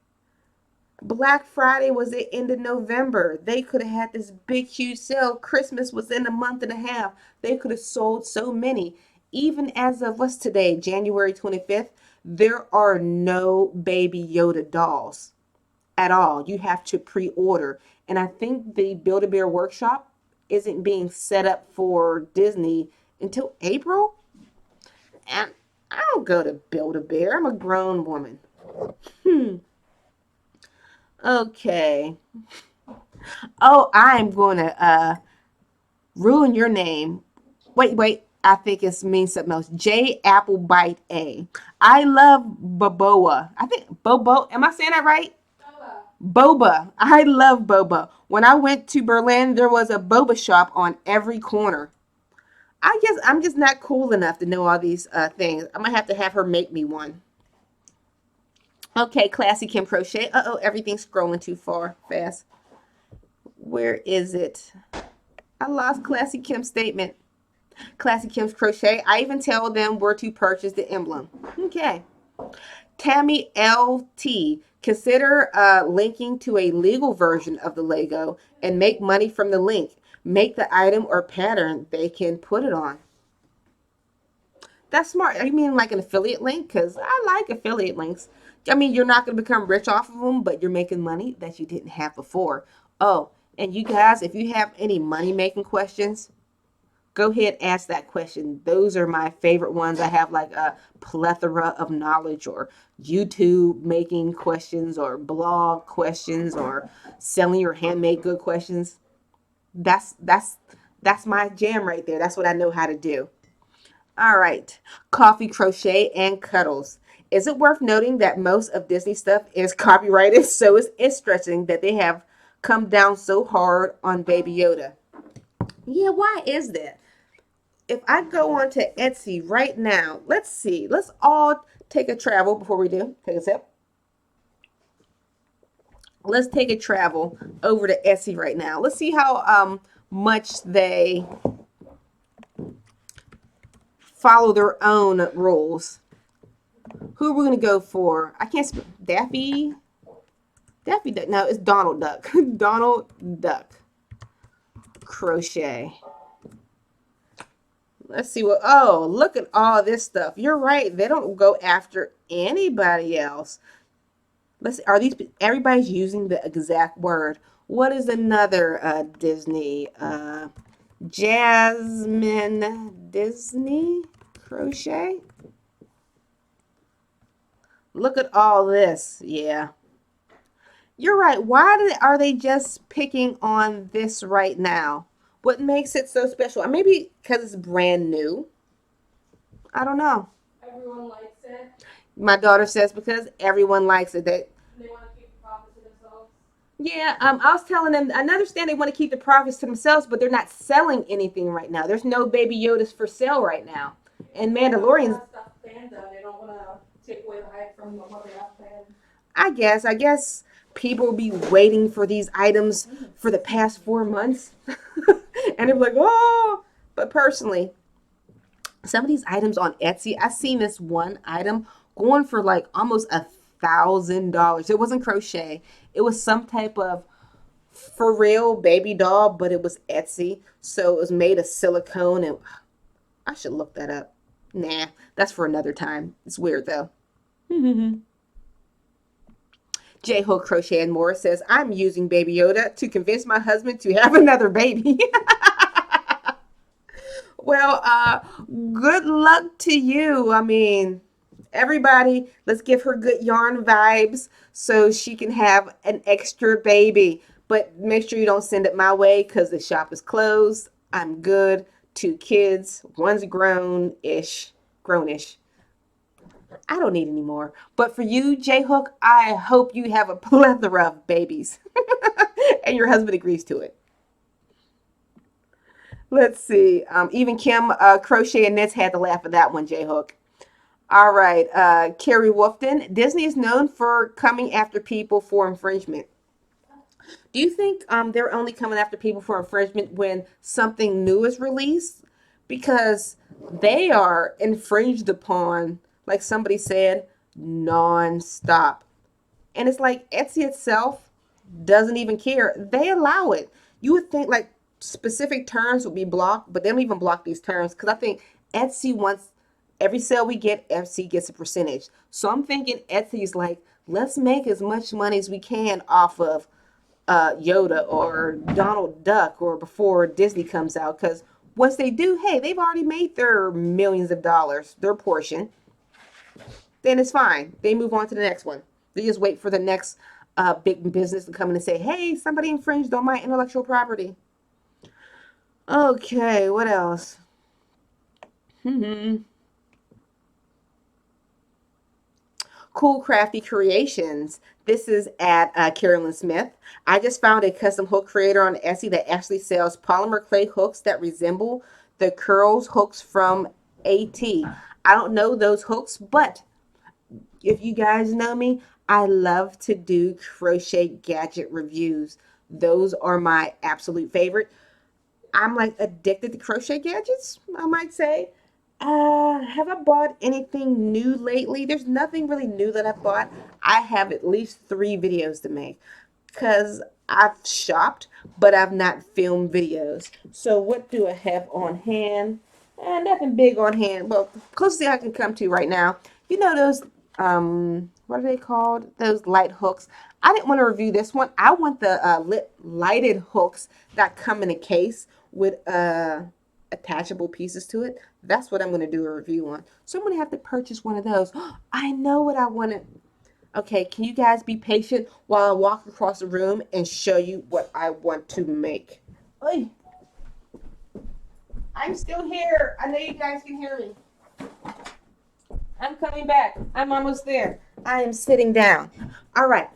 Black Friday was the end of November. They could have had this big, huge sale. Christmas was in a month and a half. They could have sold so many. Even as of what's today, January 25th, there are no Baby Yoda dolls at all. You have to pre-order. And I think the Build-A-Bear workshop isn't being set up for Disney until April. And I don't go to Build-A-Bear. I'm a grown woman. Okay. Oh, I'm going to ruin your name. Wait. I think it means something else. J Applebite A. I love Boboa. I think Bobo. Am I saying that right? Boba. I love boba. When I went to Berlin, there was a boba shop on every corner. I guess I'm just not cool enough to know all these things. I'm going to have her make me one. Okay, Classy Kim Crochet. Uh-oh, everything's scrolling too fast. Where is it? I lost Classy Kim's statement. Classy Kim's Crochet. I even tell them where to purchase the emblem. Okay. Tammy LT. Consider linking to a legal version of the Lego and make money from the link. Make the item or pattern they can put it on. That's smart. You mean like an affiliate link? Because I like affiliate links. I mean, you're not going to become rich off of them, but you're making money that you didn't have before. Oh, and you guys, if you have any money-making questions, go ahead and ask that question. Those are my favorite ones. I have like a plethora of knowledge, or YouTube making questions, or blog questions, or selling your handmade good questions. That's my jam right there. That's what I know how to do. All right. Coffee, crochet, and cuddles. Is it worth noting that most of Disney stuff is copyrighted? So it's interesting that they have come down so hard on Baby Yoda. Yeah, why is that? If I go on to Etsy right now, let's see. Let's all take a travel before we do. Take a sip. Let's take a travel over to Etsy right now. Let's see how much they follow their own rules. Who are we going to go for? I can't spell Daffy. Daffy Duck. No, it's Donald Duck. Donald Duck. Crochet. Let's see what. Oh, look at all this stuff. You're right. They don't go after anybody else. Let's see. Are these. Everybody's using the exact word. What is another Disney? Jasmine Disney Crochet. Look at all this. Yeah. You're right. Why are they just picking on this right now? What makes it so special? Maybe because it's brand new. I don't know. Everyone likes it. My daughter says because everyone likes it. They want to keep the profit to themselves. Yeah, I was telling them, I understand they want to keep the profits to themselves, but they're not selling anything right now. There's no Baby Yodas for sale right now. And Mandalorians. They don't want to take away the hype from what they have planned. I guess people will be waiting for these items for the past 4 months. And they're like, oh. But personally, some of these items on Etsy, I seen this one item going for like almost $1,000. It wasn't crochet. It was some type of for real baby doll, but it was Etsy. So it was made of silicone, and I should look that up. Nah, that's for another time. It's weird though. J Ho Crochet and More says, I'm using Baby Yoda to convince my husband to have another baby. Well, good luck to you. I mean, everybody, let's give her good yarn vibes so she can have an extra baby. But make sure you don't send it my way because the shop is closed. I'm good. 2 kids, one's grown-ish. Grown-ish. I don't need any more. But for you, J Hook, I hope you have a plethora of babies. And your husband agrees to it. Let's see. Even Kim Crochet and Knits had to laugh at that one, J Hook. All right. Carrie Wolfton. Disney is known for coming after people for infringement. Do you think they're only coming after people for infringement when something new is released? Because they are infringed upon, like somebody said, non-stop. And it's like Etsy itself doesn't even care. They allow it. You would think like specific terms would be blocked, but they don't even block these terms because I think Etsy wants every sale we get, Etsy gets a percentage. So I'm thinking Etsy's like, let's make as much money as we can off of Yoda or Donald Duck or before Disney comes out. Because once they do, hey, they've already made their millions of dollars, their portion. Then it's fine. They move on to the next one. They just wait for the next big business to come in and say, hey, somebody infringed on my intellectual property. Okay, what else? Cool Crafty Creations. This is at Carolyn Smith. I just found a custom hook creator on Etsy that actually sells polymer clay hooks that resemble the curls hooks from AT. I don't know those hooks, but if you guys know me, I love to do crochet gadget reviews. Those are my absolute favorite. I'm like addicted to crochet gadgets, I might say. Have I bought anything new lately? There's nothing really new that I've bought. I have at least 3 videos to make because I've shopped, but I've not filmed videos. So what do I have on hand? Nothing big on hand. Well, closest I can come to right now. You know those what are they called? Those light hooks. I didn't want to review this one. I want the lighted hooks that come in a case with attachable pieces to it. That's what I'm going to do a review on. So I'm going to have to purchase one of those. I know what I want to. Okay, can you guys be patient while I walk across the room and show you what I want to make? Oy. I'm still here. I know you guys can hear me. I'm coming back. I'm almost there. I am sitting down. All right.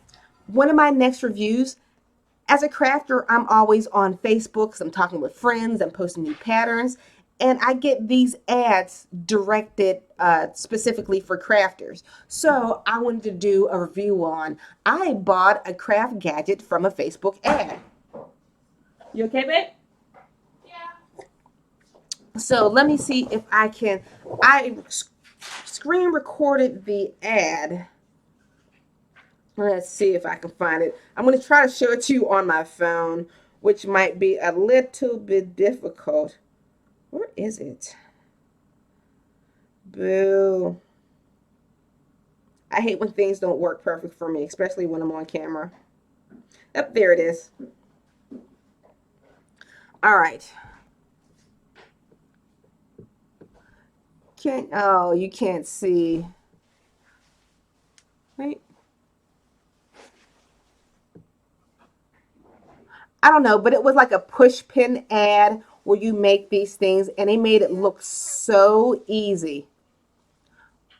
One of my next reviews, as a crafter, I'm always on Facebook because I'm talking with friends, I'm posting new patterns, and I get these ads directed specifically for crafters. So I wanted to do a review on, I bought a craft gadget from a Facebook ad. You okay, babe? Yeah. So let me see if I can, I screen recorded the ad. Let's see if I can find it. I'm going to try to show it to you on my phone, which might be a little bit difficult. Where is it? Boo. I hate when things don't work perfect for me, especially when I'm on camera. Up there it is. All right. You can't see. Wait. I don't know, but it was like a push pin ad where you make these things and they made it look so easy.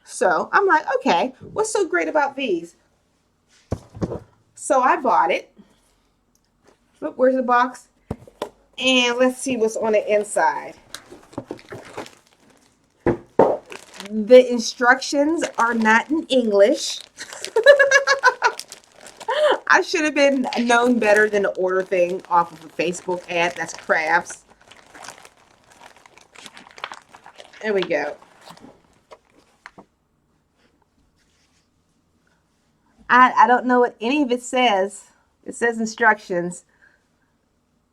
So I'm like, okay, what's so great about these? So I bought it. Look, where's the box? And let's see what's on the inside. The instructions are not in English. I should have been known better than to order thing off of a Facebook ad. That's crafts. There we go. I don't know what any of it says. It says instructions.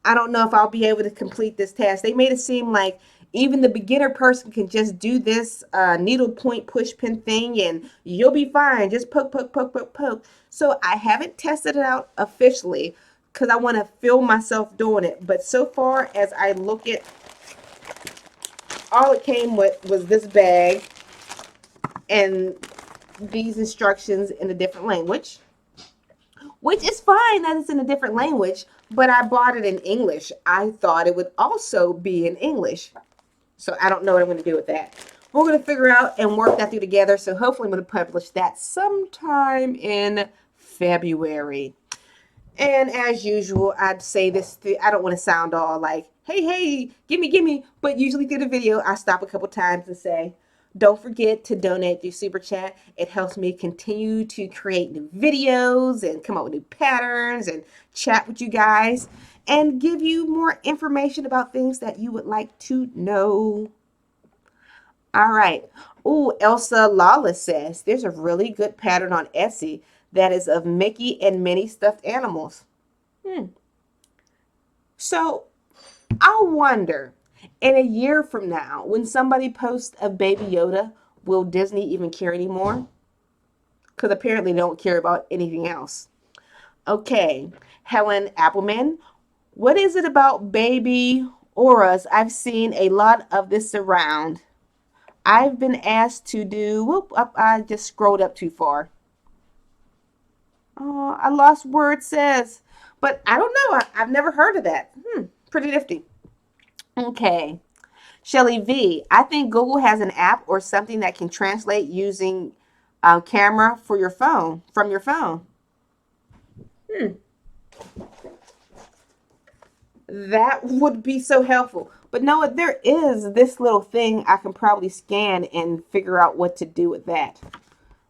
I don't know if I'll be able to complete this task. They made it seem like even the beginner person can just do this needle point push pin thing and you'll be fine. Just poke, poke, poke, poke, poke. So I haven't tested it out officially because I want to feel myself doing it. But so far as I look at, all it came with was this bag and these instructions in a different language, which is fine that it's in a different language, but I bought it in English. I thought it would also be in English. So I don't know what I'm going to do with that. We're going to figure out and work that through together. So hopefully I'm going to publish that sometime in February. And as usual, I'd say this, I don't want to sound all like, hey, hey, gimme. But usually through the video, I stop a couple times and say, don't forget to donate through Super Chat. It helps me continue to create new videos and come up with new patterns and chat with you guys and give you more information about things that you would like to know. All right. Oh, Elsa Lawless says there's a really good pattern on Etsy that is of Mickey and Minnie stuffed animals. So I wonder, in a year from now, when somebody posts a Baby Yoda, will Disney even care anymore? Because apparently they don't care about anything else. Okay, Helen Appleman, what is it about baby auras? I've seen a lot of this around. I've been asked to do, whoop, up, I just scrolled up too far. Oh, I lost where it says. But I don't know. I've never heard of that. Pretty nifty. Okay. Shelly V, I think Google has an app or something that can translate using camera for your phone, from your phone. That would be so helpful. But no, there is this little thing I can probably scan and figure out what to do with that.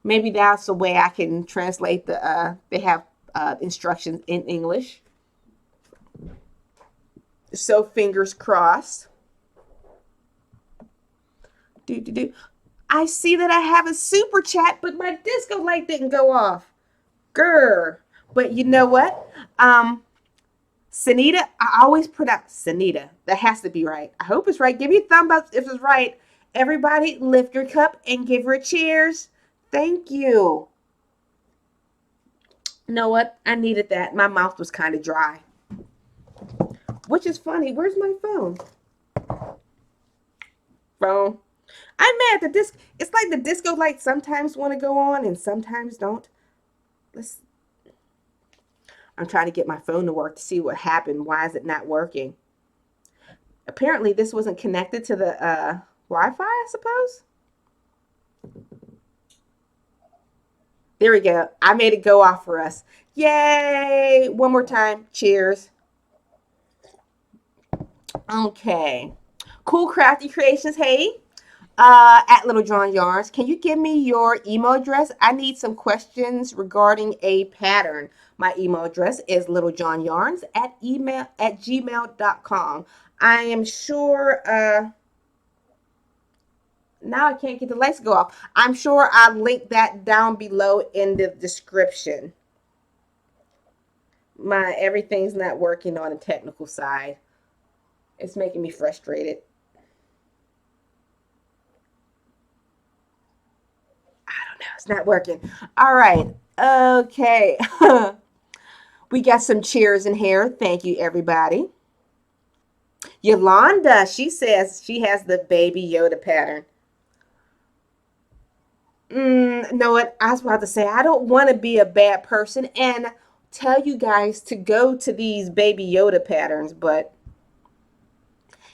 Maybe that's the way I can translate they have instructions in English. So fingers crossed. I see that I have a super chat, but my disco light didn't go off. Grr. But you know what? Sanita, I always pronounce Sanita. That has to be right. I hope it's right. Give me a thumb up if it's right. Everybody lift your cup and give her a cheers. Thank you. You know what? I needed that. My mouth was kind of dry. Which is funny. Where's my phone? Phone. I'm mad that this, it's like the disco lights sometimes want to go on and sometimes don't. I'm trying to get my phone to work to see what happened. Why is it not working? Apparently this wasn't connected to the Wi-Fi, I suppose. There we go. I made it go off for us. Yay! One more time. Cheers. Okay. Cool Crafty Creations. Hey. At Little John Yarns, can you give me your email address? I need some questions regarding a pattern. My email address is littlejohnsyarns@gmail.com. I am sure, now I can't get the lights to go off. I'm sure I'll link that down below in the description. Everything's not working on the technical side. It's making me frustrated. It's not working. All right. Okay. We got some cheers in here. Thank you, everybody. Yolanda, she says she has the Baby Yoda pattern. Know what? I was about to say, I don't want to be a bad person and tell you guys to go to these Baby Yoda patterns, but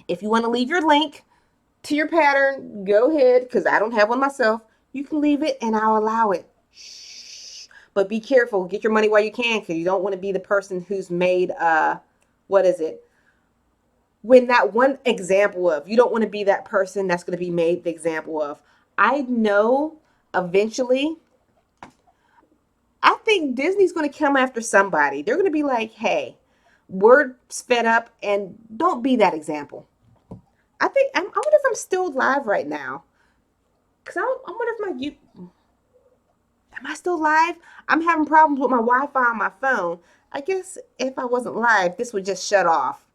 if you want to leave your link to your pattern, go ahead, because I don't have one myself. You can leave it and I'll allow it. Shh. But be careful. Get your money while you can, because you don't want to be the person who's made, what is it? When that one example of, you don't want to be that person that's going to be made the example of. I know eventually, I think Disney's going to come after somebody. They're going to be like, hey, we're fed up and don't be that example. I wonder if I'm still live right now. Because I wonder if am I still live? I'm having problems with my Wi-Fi on my phone. I guess if I wasn't live, this would just shut off.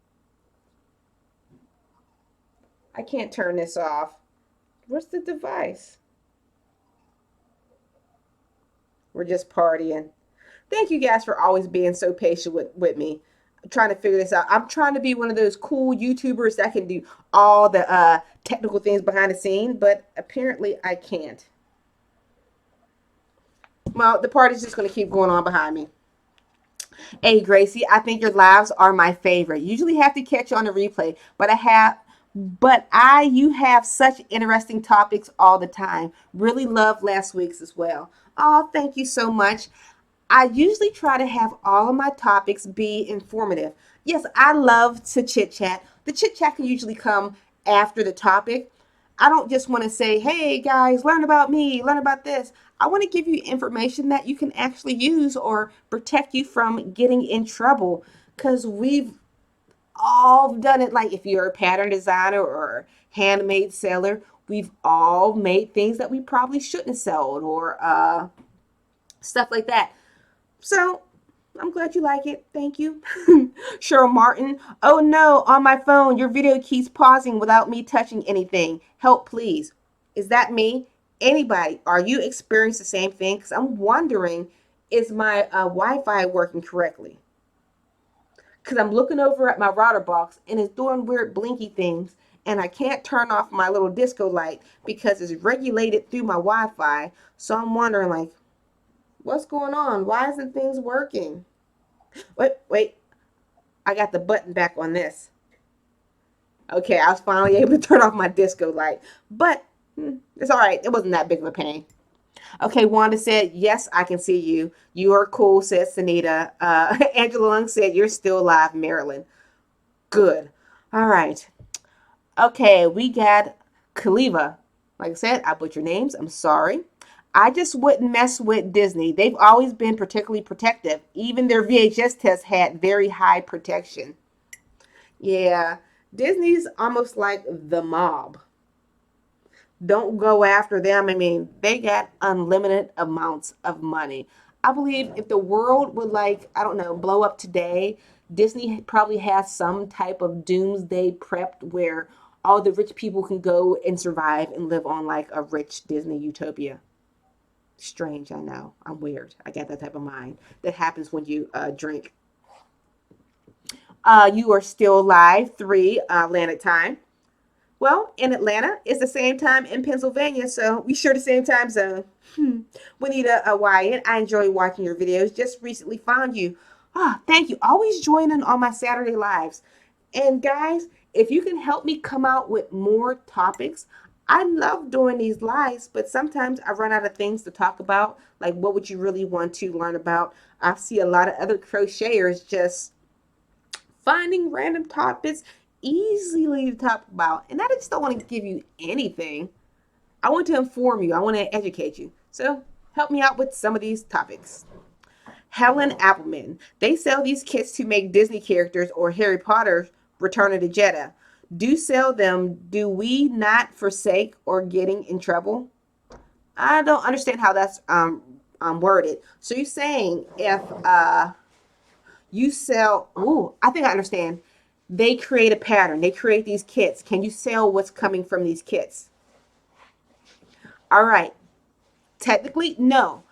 I can't turn this off. Where's the device? We're just partying. Thank you guys for always being so patient with me. I'm trying to figure this out. I'm trying to be one of those cool YouTubers that can do all the technical things behind the scene, but apparently I can't. Well, the party's just going to keep going on behind me. Hey, Gracie, I think your lives are my favorite. Usually have to catch you on the replay, you have such interesting topics all the time. Really love last week's as well. Oh, thank you so much. I usually try to have all of my topics be informative. Yes, I love to chit chat. The chit chat can usually come after the topic. I don't just want to say, hey guys, learn about me, learn about this. I want to give you information that you can actually use or protect you from getting in trouble. Because we've all done it. Like if you're a pattern designer or handmade seller, we've all made things that we probably shouldn't have sold or stuff like that. So I'm glad you like it. Thank you. Cheryl Martin. Oh no, on my phone, your video keeps pausing without me touching anything. Help, please. Is that me? Anybody? Are you experiencing the same thing? Because I'm wondering, is my Wi-Fi working correctly? Because I'm looking over at my router box and it's doing weird blinky things. And I can't turn off my little disco light because it's regulated through my Wi-Fi. So I'm wondering, like, what's going on? Why isn't things working? Wait. I got the button back on this. Okay, I was finally able to turn off my disco light. But it's all right. It wasn't that big of a pain. Okay, Wanda said, yes, I can see you. You are cool, said Sunita. Angela Lung said, you're still alive, Marilyn. Good. All right. Okay, we got Kaliva. Like I said, I butcher names. I'm sorry. I just wouldn't mess with Disney. They've always been particularly protective. Even their VHS tests had very high protection. Yeah, Disney's almost like the mob. Don't go after them. I mean, they got unlimited amounts of money. I believe if the world would, like, I don't know, blow up today, Disney probably has some type of doomsday prepped where all the rich people can go and survive and live on like a rich Disney utopia. Strange, I know. I'm weird. I got that type of mind. That happens when you drink. You are still live, 3 Atlantic time. Well, in Atlanta, it's the same time in Pennsylvania, so we share the same time zone. Juanita Wyatt, I enjoy watching your videos. Just recently found you. Thank you. Always joining on my Saturday lives. And guys, if you can help me come out with more topics, I love doing these lives, but sometimes I run out of things to talk about. Like, what would you really want to learn about? I see a lot of other crocheters just finding random topics easily to talk about. And I just don't want to give you anything. I want to inform you. I want to educate you. So help me out with some of these topics. Helen Appleman. They sell these kits to make Disney characters or Harry Potter Return of the Jedi. Do sell them. Do we not forsake or getting in trouble? I don't understand how that's worded. So you're saying if you sell, I think I understand. They create a pattern. They create these kits. Can you sell what's coming from these kits? All right. Technically, no.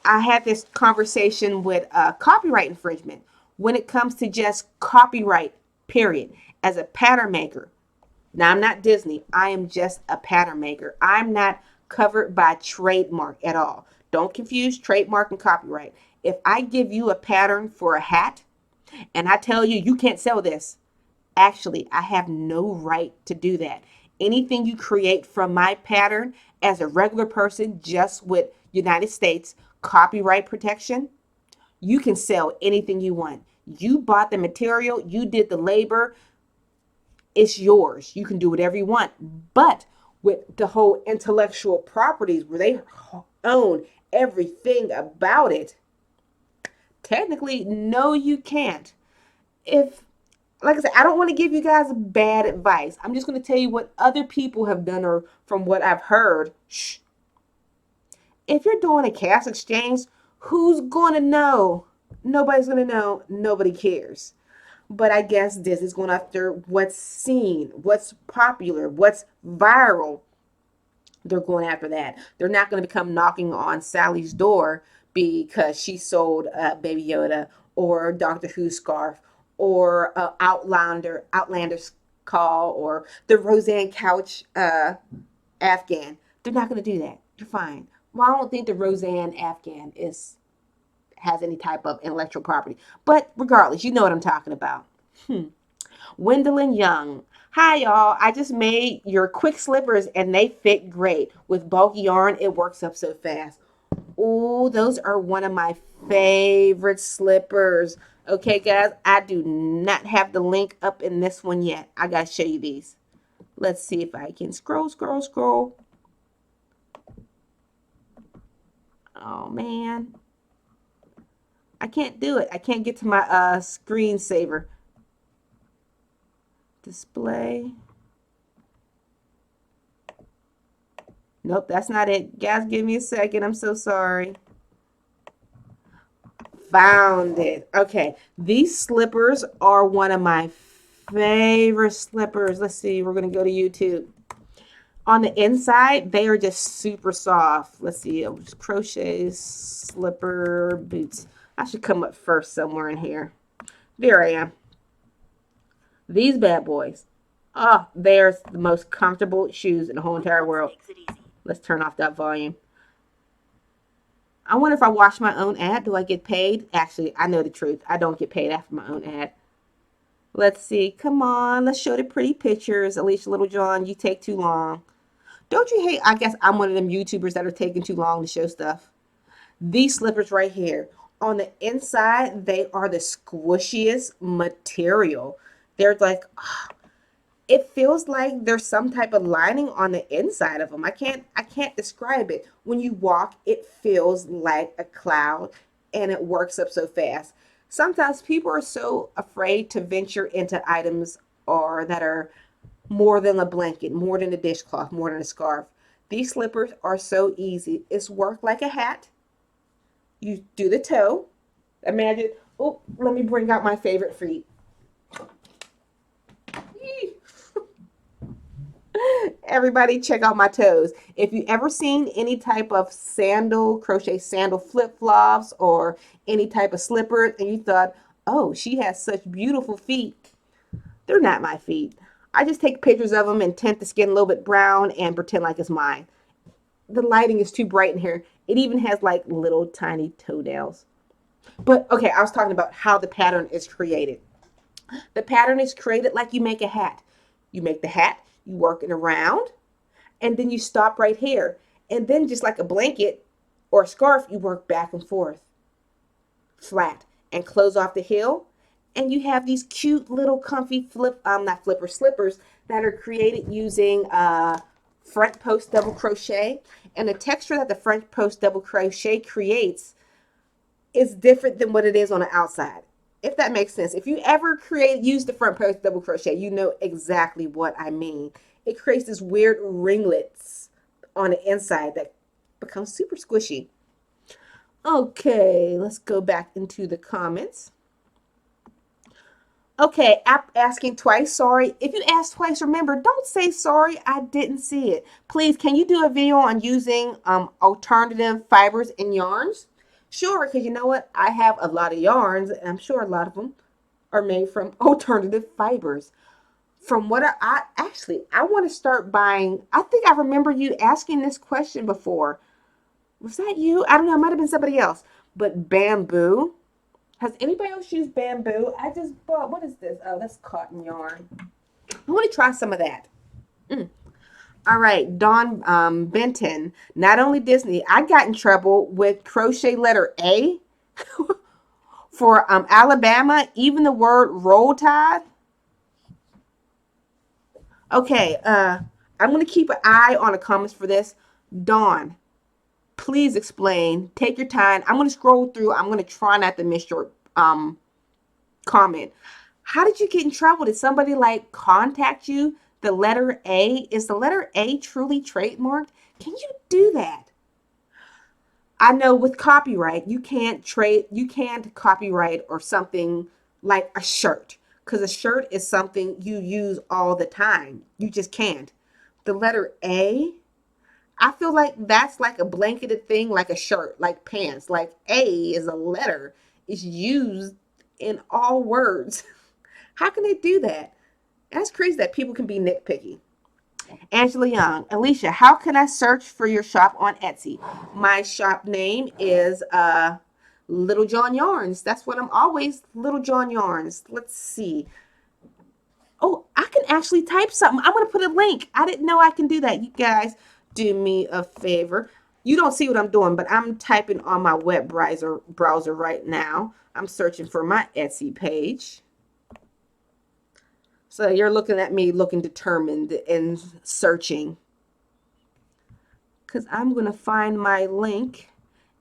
I had this conversation with copyright infringement when it comes to just copyright, period. As a pattern maker, now I'm not Disney. I am just a pattern maker. I'm not covered by trademark at all. Don't confuse trademark and copyright. If I give you a pattern for a hat and I tell you you can't sell this, actually, I have no right to do that. Anything you create from my pattern as a regular person, just with United States copyright protection, you can sell anything you want. You bought the material, you did the labor, it's yours. You can do whatever you want. But with the whole intellectual properties where they own everything about it, technically, no, you can't. If Like I said, I don't want to give you guys bad advice. I'm just going to tell you what other people have done or from what I've heard. Shh. If you're doing a cash exchange, who's going to know? Nobody's going to know. Nobody cares. But I guess Disney's going after what's seen, what's popular, what's viral. They're going after that. They're not going to become knocking on Sally's door because she sold Baby Yoda or Doctor Who scarf or Outlander's call or the Roseanne couch Afghan. They're not going to do that. You're fine. Well, I don't think the Roseanne Afghan is has any type of intellectual property. But regardless, you know what I'm talking about. Wendell Young. Hi, y'all. I just made your quick slippers and they fit great. With bulky yarn, it works up so fast. Oh, those are one of my favorite slippers. Okay, guys, I do not have the link up in this one yet. I got to show you these. Let's see if I can scroll. Oh, man. I can't do it. I can't get to my screensaver. Display. Nope, that's not it. Guys, give me a second. I'm so sorry. Found it. Okay, these slippers are one of my favorite slippers. Let's see. We're going to go to YouTube. On the inside, they are just super soft. Let's see. Crochet slipper boots. I should come up first somewhere in here. There I am. These bad boys. Oh, they're the most comfortable shoes in the whole entire world. Let's turn off that volume. I wonder if I watch my own ad, do I get paid? Actually, I know the truth. I don't get paid after my own ad. Let's see. Come on. Let's show the pretty pictures. Alysha Littlejohn, you take too long. Don't you hate? I guess I'm one of them YouTubers that are taking too long to show stuff. These slippers right here. On the inside, they are the squishiest material. They're like, it feels like there's some type of lining on the inside of them. I can't describe it. When you walk, it feels like a cloud and it works up so fast. Sometimes people are so afraid to venture into items or that are more than a blanket, more than a dishcloth, more than a scarf. These slippers are so easy. It's worked like a hat. You do the toe. Imagine, oh, let me bring out my favorite feet. Everybody check out my toes. If you ever seen any type of crochet sandal flip-flops or any type of slippers and you thought, oh, she has such beautiful feet, they're not my feet. I just take pictures of them and tint the skin a little bit brown and pretend like it's mine. The lighting is too bright in here. It even has like little tiny toenails. But okay, I was talking about how the pattern is created. The pattern is created like you make a hat. You make the hat, you work it around, and then you stop right here. And then just like a blanket or a scarf, you work back and forth, flat, and close off the heel. And you have these cute little comfy slippers that are created using front post double crochet. And the texture that the front post double crochet creates is different than what it is on the outside. If that makes sense. If you ever use the front post double crochet, you know exactly what I mean. It creates this weird ringlets on the inside that becomes super squishy. Okay, let's go back into the comments. Okay, asking twice. Sorry. If you ask twice, remember, don't say sorry. I didn't see it. Please, can you do a video on using alternative fibers and yarns? Sure, because you know what? I have a lot of yarns, and I'm sure a lot of them are made from alternative fibers. From what I want to start buying. I think I remember you asking this question before. Was that you? I don't know. It might have been somebody else. But bamboo. Has anybody else used bamboo? I just bought, what is this? Oh, that's cotton yarn. I want to try some of that. All right, Dawn Benton. Not only Disney, I got in trouble with crochet letter A for Alabama, even the word roll tide. Okay, I'm going to keep an eye on the comments for this. Dawn, please explain. Take your time. I'm going to scroll through. I'm going to try not to miss your comment. How did you get in trouble? Did somebody like contact you? The letter A, is the letter A truly trademarked? Can you do that? I know with copyright, you can't copyright or something like a shirt. because a shirt is something you use all the time. You just can't. The letter A, I feel like that's like a blanketed thing, like a shirt, like pants. Like A is a letter. It's used in all words. How can they do that? That's crazy that people can be nitpicky. Angela Young, Alysha, how can I search for your shop on Etsy? My shop name is Little John Yarns. That's what I'm always, Little John Yarns. Let's see. Oh, I can actually type something. I'm going to put a link. I didn't know I can do that. You guys do me a favor. You don't see what I'm doing, but I'm typing on my web browser right now. I'm searching for my Etsy page. So you're looking at me looking determined and searching. Because I'm going to find my link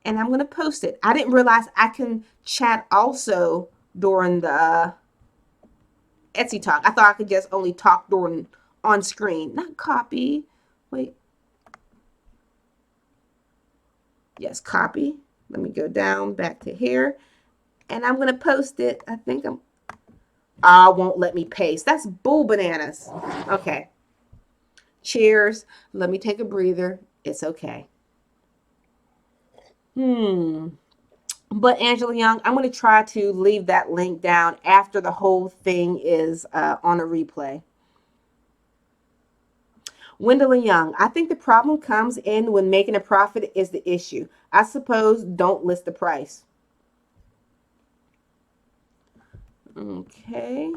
and I'm going to post it. I didn't realize I can chat also during the Etsy talk. I thought I could just only talk during on screen, not copy. Wait. Yes, copy. Let me go down back to here and I'm going to post it. Won't let me paste. That's bull bananas. Okay. Cheers. Let me take a breather. It's okay. But Angela Young, I'm going to try to leave that link down after the whole thing is on a replay. Wendell Young, I think the problem comes in when making a profit is the issue. I suppose don't list the price. Okay.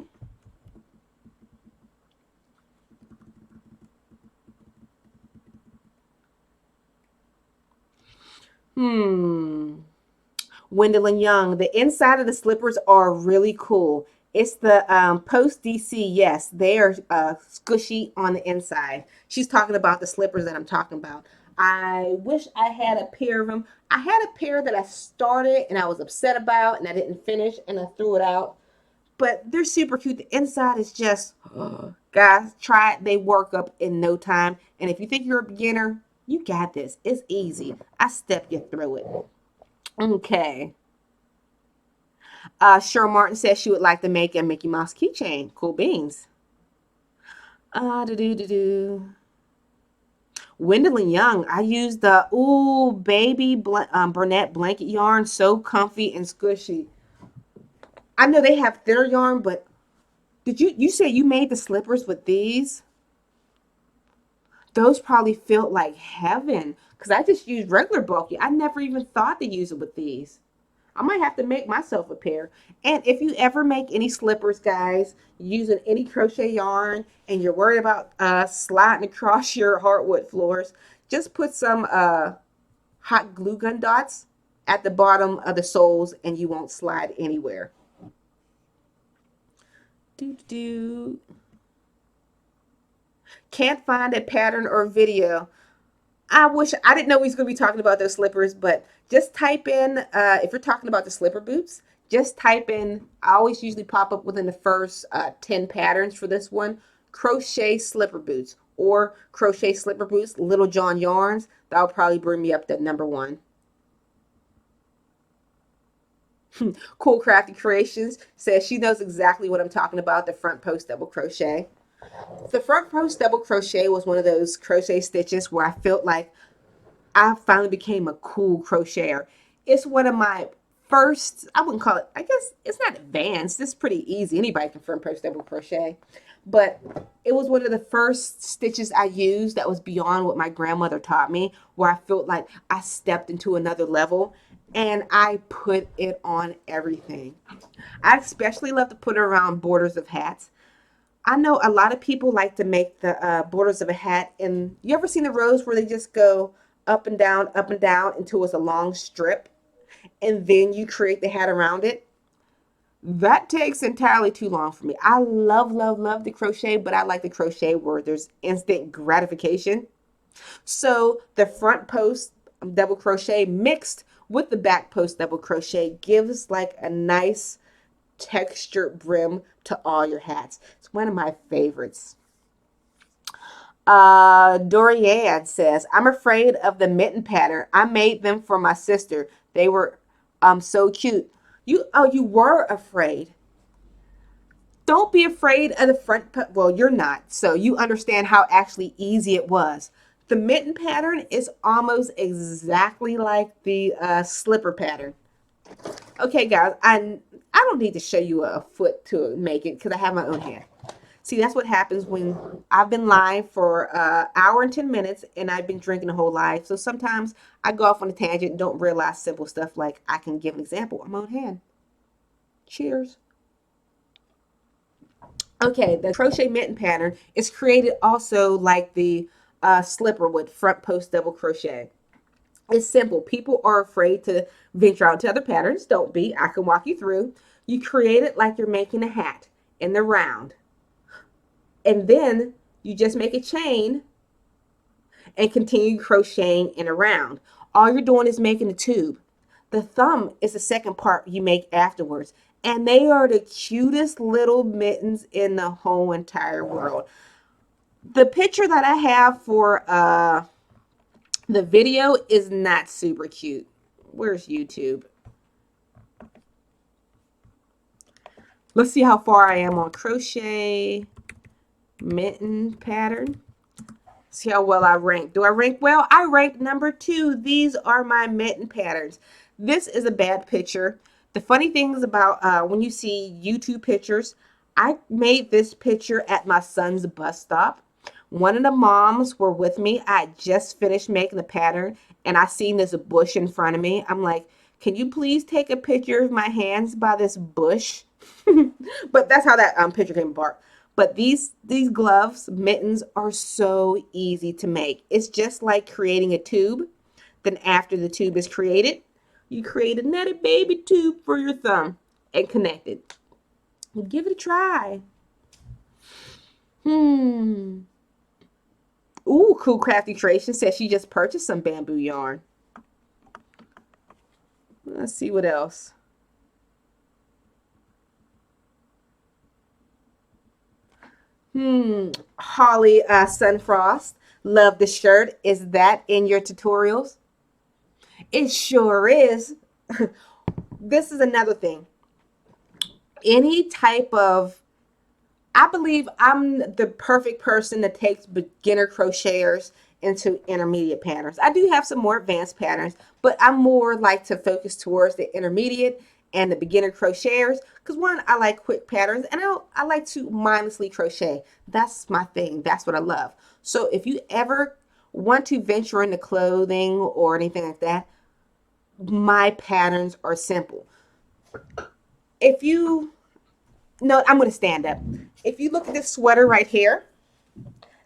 Wendell Young, the inside of the slippers are really cool. It's the Post DC. Yes, they are squishy on the inside. She's talking about the slippers that I'm talking about. I wish I had a pair of them. I had a pair that I started and I was upset about and I didn't finish and I threw it out. But they're super cute. The inside is just, guys, try it. They work up in no time. And if you think you're a beginner, you got this. It's easy. I step you through it. Okay. Cheryl Martin says she would like to make a Mickey Mouse keychain. Cool beans. Do. Wendell Young. I used the baby Burnett blanket yarn. So comfy and squishy. I know they have thinner yarn, but did you say you made the slippers with these? Those probably felt like heaven because I just used regular bulky. I never even thought to use it with these. I might have to make myself a pair. And if you ever make any slippers, guys, using any crochet yarn and you're worried about sliding across your hardwood floors, just put some hot glue gun dots at the bottom of the soles and you won't slide anywhere. Can't find a pattern or video. I wish I didn't know we was going to be talking about those slippers, but just type in, if you're talking about the slipper boots, just type in, I always usually pop up within the first 10 patterns for this one, crochet slipper boots or crochet slipper boots, Little John Yarns. That'll probably bring me up to number one. Cool Crafty Creations says she knows exactly what I'm talking about, the front post double crochet. The front post double crochet was one of those crochet stitches where I felt like I finally became a cool crocheter. It's one of my first, I wouldn't call it, I guess it's not advanced. It's pretty easy. Anybody can front post double crochet. But it was one of the first stitches I used that was beyond what my grandmother taught me, where I felt like I stepped into another level and I put it on everything. I especially love to put it around borders of hats. I know a lot of people like to make the borders of a hat. And you ever seen the rows where they just go up and down until it's a long strip? And then you create the hat around it? That takes entirely too long for me. I love, love, love the crochet, but I like the crochet where there's instant gratification. So the front post double crochet mixed with the back post double crochet gives like a nice textured brim to all your hats. It's one of my favorites. Dorian says, I'm afraid of the mitten pattern. I made them for my sister. They were so cute. You were afraid. Don't be afraid of the front. Well, you're not. So you understand how actually easy it was. The mitten pattern is almost exactly like the slipper pattern. Okay, guys, I don't need to show you a foot to make it because I have my own hand. See, that's what happens when I've been live for an hour and 10 minutes and I've been drinking the whole live. So sometimes I go off on a tangent and don't realize simple stuff like I can give an example on my own hand. Cheers. Okay, the crochet mitten pattern is created also like the slipper with front post double crochet. It's simple. People are afraid to venture out to other patterns. Don't be. I can walk you through. You create it like you're making a hat in the round. And then you just make a chain and continue crocheting in a round. All you're doing is making a tube. The thumb is the second part you make afterwards. And they are the cutest little mittens in the whole entire world. The picture that I have for the video is not super cute. Where's YouTube? Let's see how far I am on crochet mitten pattern. See how well I rank. Do I rank well? I ranked number 2. These are my mitten patterns. This is a bad picture. The funny thing is about when you see YouTube pictures, I made this picture at my son's bus stop. One of the moms were with me. I just finished making the pattern and I seen this bush in front of me. I'm like, can you please take a picture of my hands by this bush? But that's how that picture came apart. But these gloves, mittens, are so easy to make. It's just like creating a tube. Then after the tube is created, you create another baby tube for your thumb and connect it. Give it a try. Ooh, Cool Crafty Creation says she just purchased some bamboo yarn. Let's see what else. Holly Sunfrost, love the shirt. Is that in your tutorials? It sure is. This is another thing. Any type of, I believe I'm the perfect person that takes beginner crocheters into intermediate patterns. I do have some more advanced patterns, but I'm more like to focus towards the intermediate and the beginner crocheters because one, I like quick patterns and I like to mindlessly crochet. That's my thing. That's what I love. So if you ever want to venture into clothing or anything like that, my patterns are simple. If you, no, I'm going to stand up. If you look at this sweater right here,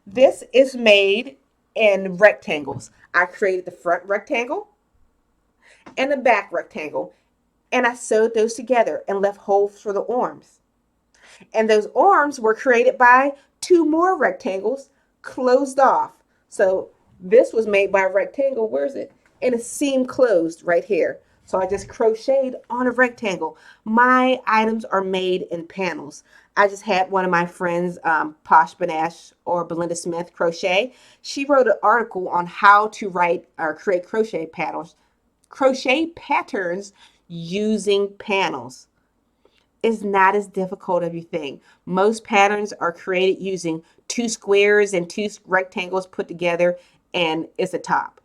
this is made in rectangles. I created the front rectangle and the back rectangle, and I sewed those together and left holes for the arms. And those arms were created by 2 more rectangles closed off. So this was made by a rectangle. Where is it? And a seam closed right here. So I just crocheted on a rectangle. My items are made in panels. I just had one of my friends, Posh Banash or Belinda Smith crochet. She wrote an article on how to write or create crochet patterns using panels. Is not as difficult as you think. Most patterns are created using 2 squares and 2 rectangles put together, and it's a top.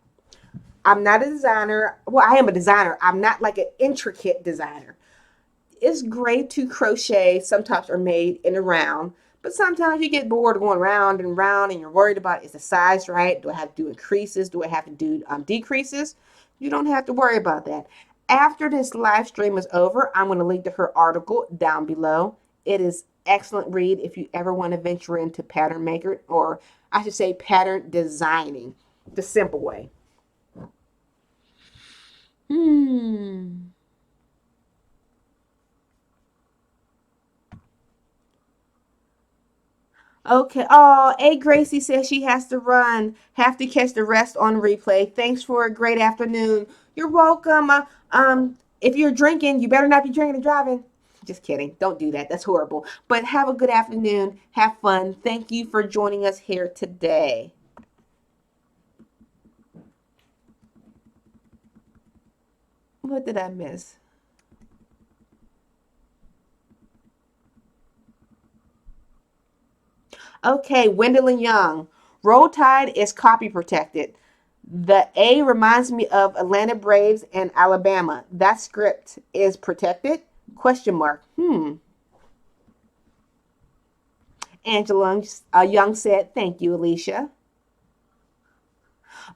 I'm not a designer. Well, I am a designer. I'm not like an intricate designer. It's great to crochet. Some tops are made in a round, but sometimes you get bored of going round and round and you're worried about is the size right? Do I have to do increases? Do I have to do decreases? You don't have to worry about that. After this live stream is over, I'm going to link to her article down below. It is excellent read if you ever want to venture into pattern maker, or I should say pattern designing, the simple way. Okay. Oh, A Gracie says she has to run. Have to catch the rest on replay. Thanks for a great afternoon. You're welcome. If you're drinking, you better not be drinking and driving. Just kidding. Don't do that. That's horrible. But have a good afternoon. Have fun. Thank you for joining us here today. What did I miss? Okay, Wendell and Young. Roll Tide is copy protected. The A reminds me of Atlanta Braves and Alabama. That script is protected? Question mark. Angela Young said, thank you, Alysha.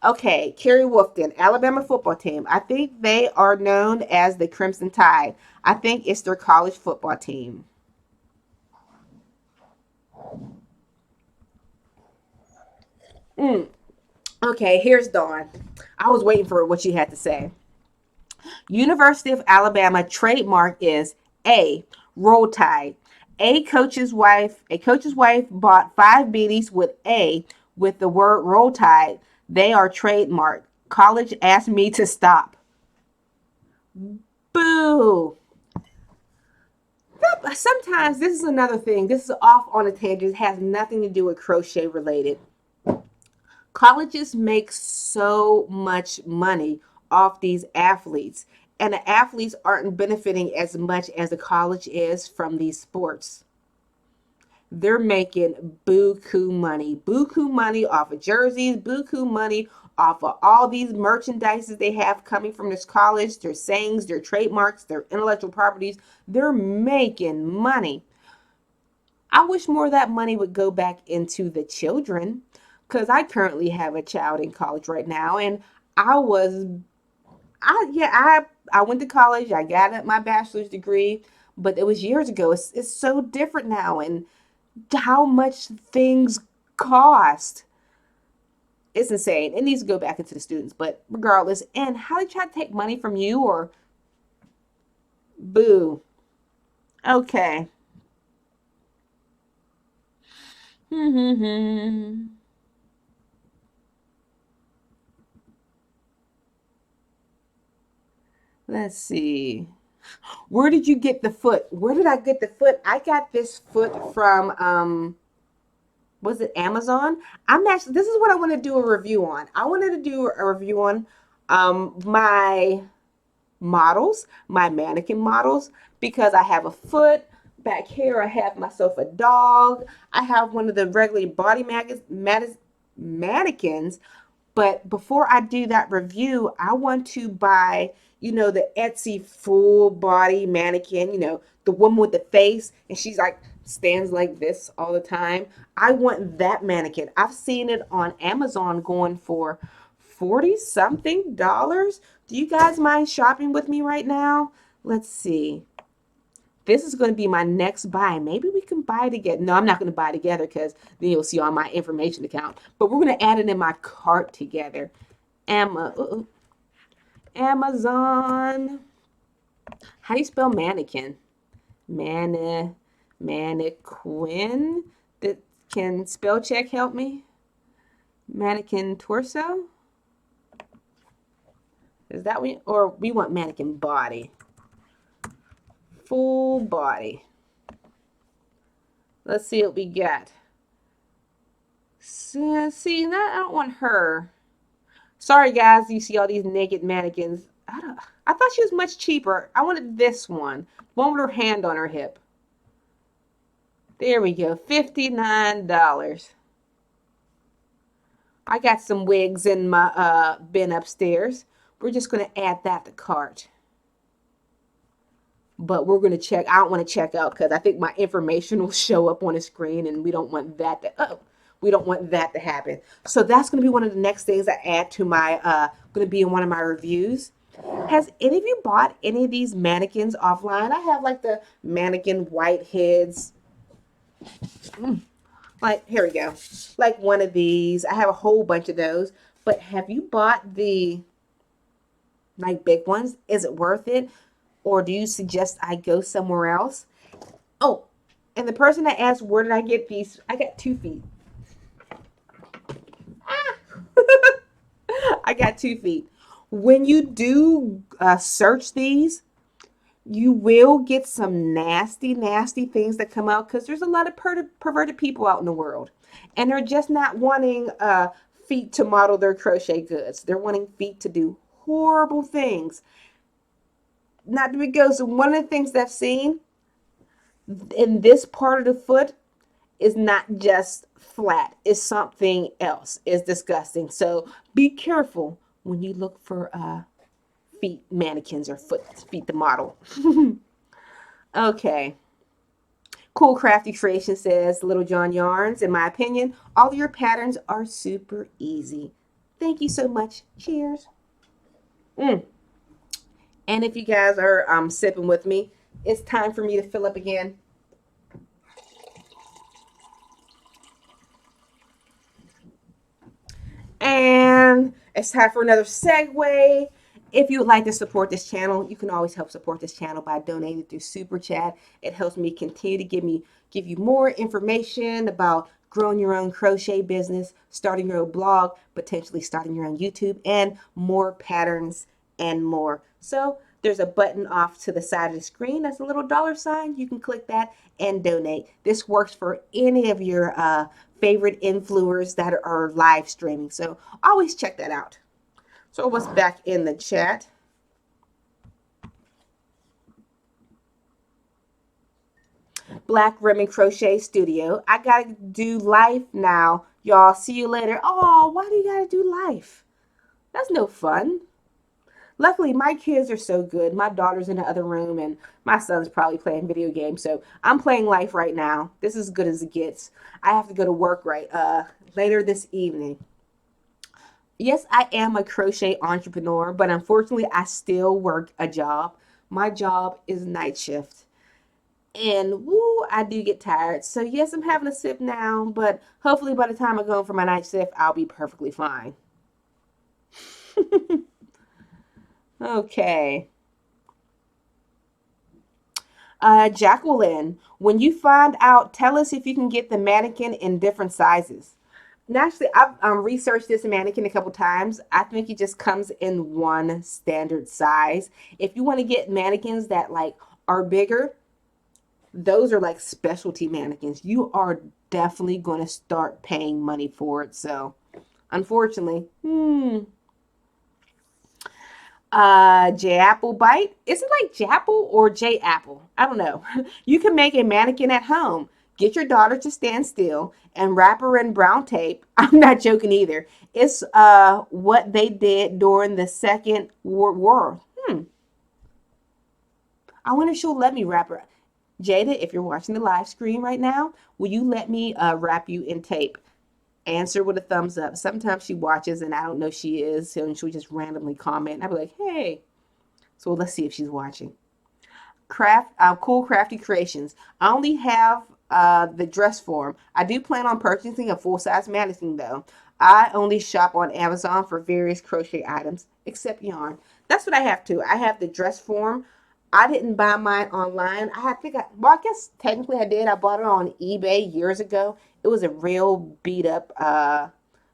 Okay, Kerry Wolfton, Alabama football team. I think they are known as the Crimson Tide. I think it's their college football team. Mm. Okay, here's Dawn. I was waiting for what she had to say. University of Alabama trademark is A. Roll Tide. A coach's wife bought 5 beanies with A with the word Roll Tide. They are trademarked. College asked me to stop. Boo. Sometimes this is another thing. This is off on a tangent. It has nothing to do with crochet related. Colleges make so much money off these athletes, and the athletes aren't benefiting as much as the college is from these sports. They're making buku money off of jerseys, buku money off of all these merchandises they have coming from this college, their sayings, their trademarks, their intellectual properties. They're making money. I wish more of that money would go back into the children, because I currently have a child in college right now, and I was, I went to college, I got my bachelor's degree, but it was years ago. It's so different now, and how much things cost. It's insane. It needs to go back into the students, but regardless, and how they try to take money from you or boo. Okay. Let's see. Where did you get the foot? Where did I get the foot? I got this foot from was it Amazon? I'm actually this is what I want to do a review on. I wanted to do a review on my models, my mannequin models, because I have a foot. Back here I have myself a dog. I have one of the regular body mannequins. But before I do that review, I want to buy, the Etsy full body mannequin, the woman with the face, and she's like stands like this all the time. I want that mannequin. I've seen it on Amazon going for 40 something dollars. Do you guys mind shopping with me right now? Let's see. This is going to be my next buy. Maybe we can buy together. No, I'm not going to buy together because then you'll see on my information account. But we're going to add it in my cart together. Amazon. How do you spell mannequin? Mannequin. That can spell check help me? Mannequin torso? Is that what? Or we want mannequin body? Full body. Let's see what we got. See, I don't want her. Sorry, guys. You see all these naked mannequins. I thought she was much cheaper. I wanted this one with her hand on her hip. There we go. $59. I got some wigs in my bin upstairs. We're just going to add that to cart. But we're going to check. I don't want to check out because I think my information will show up on the screen, and we don't want that to happen. So that's going to be one of the next things I add to my going to be in one of my reviews. Has any of you bought any of these mannequins offline? I have like the mannequin white heads. Like, here we go. Like one of these. I have a whole bunch of those. But have you bought the like big ones? Is it worth it? Or do you suggest I go somewhere else? Oh, and the person that asked where did I get these, I got 2 feet. Ah! I got 2 feet. When you do search these, you will get some nasty, nasty things that come out because there's a lot of perverted people out in the world. And they're just not wanting feet to model their crochet goods. They're wanting feet to do horrible things. Not to be go. So one of the things that I've seen in this part of the foot is not just flat. It's something else. It's disgusting. So be careful when you look for feet mannequins or feet the model. Okay. Cool Crafty Creation says, Little John Yarns, in my opinion, all of your patterns are super easy. Thank you so much. Cheers. Mm. And if you guys are sipping with me, it's time for me to fill up again. And it's time for another segue. If you would like to support this channel, you can always help support this channel by donating through Super Chat. It helps me continue to give you more information about growing your own crochet business, starting your own blog, potentially starting your own YouTube, and more patterns and more. So there's a button off to the side of the screen. That's a little dollar sign. You can click that and donate. This works for any of your favorite influencers that are live streaming. So always check that out. So what's back in the chat? Black Ribbon Crochet Studio. I gotta do life now. Y'all, see you later. Oh, why do you gotta do life? That's no fun. Luckily, my kids are so good. My daughter's in the other room, and my son's probably playing video games. So I'm playing life right now. This is as good as it gets. I have to go to work later this evening. Yes, I am a crochet entrepreneur, but unfortunately, I still work a job. My job is night shift. And woo, I do get tired. So, yes, I'm having a sip now, but hopefully, by the time I go home for my night shift, I'll be perfectly fine. Okay. Jacqueline, when you find out, tell us if you can get the mannequin in different sizes. Naturally, I've researched this mannequin a couple times. I think it just comes in one standard size. If you want to get mannequins that like are bigger, those are like specialty mannequins. You are definitely going to start paying money for it. So, unfortunately, J Apple Bite. Is it like Japple or J Apple? I don't know. You can make a mannequin at home. Get your daughter to stand still and wrap her in brown tape. I'm not joking either. It's what they did during the Second World War. I wonder if she'll let me wrap her. Jada, if you're watching the live stream right now, will you let me wrap you in tape? Answer with a thumbs up. Sometimes she watches and I don't know she is, so she'll just randomly comment. And I'll be like, hey. So let's see if she's watching. Cool Crafty Creations. I only have the dress form. I do plan on purchasing a full-size mannequin though. I only shop on Amazon for various crochet items, except yarn. That's what I have too. I have the dress form. I didn't buy mine online. I guess technically I did. I bought it on eBay years ago. It was a real beat up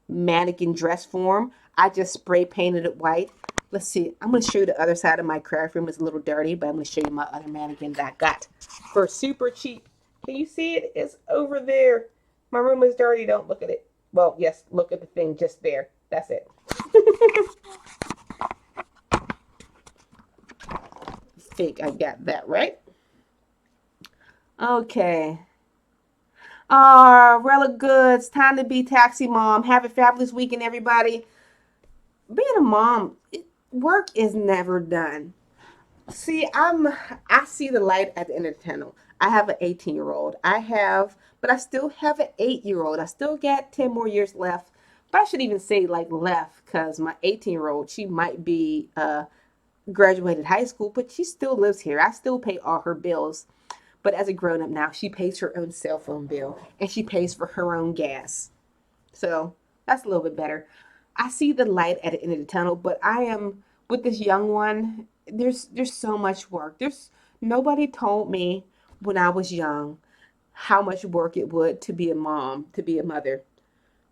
mannequin dress form. I just spray painted it white. Let's see. I'm going to show you the other side of my craft room. It's a little dirty, but I'm going to show you my other mannequin that I got for super cheap. Can you see it? It's over there. My room is dirty. Don't look at it. Well, yes, look at the thing just there. That's it. Think I got that right. Okay. Rella Goods, time to be taxi mom. Have a fabulous weekend, everybody. Being a mom, work is never done. See, I see the light at the end of the tunnel. I have an 18-year-old. But I still have an 8-year-old. I still got 10 more years left. But I should even say like left because my 18-year-old, she might be graduated high school, but she still lives here. I still pay all her bills. But as a grown up now, she pays her own cell phone bill and she pays for her own gas. So that's a little bit better. I see the light at the end of the tunnel, but I am with this young one. There's so much work. There's nobody told me when I was young how much work it would to be a mom, to be a mother,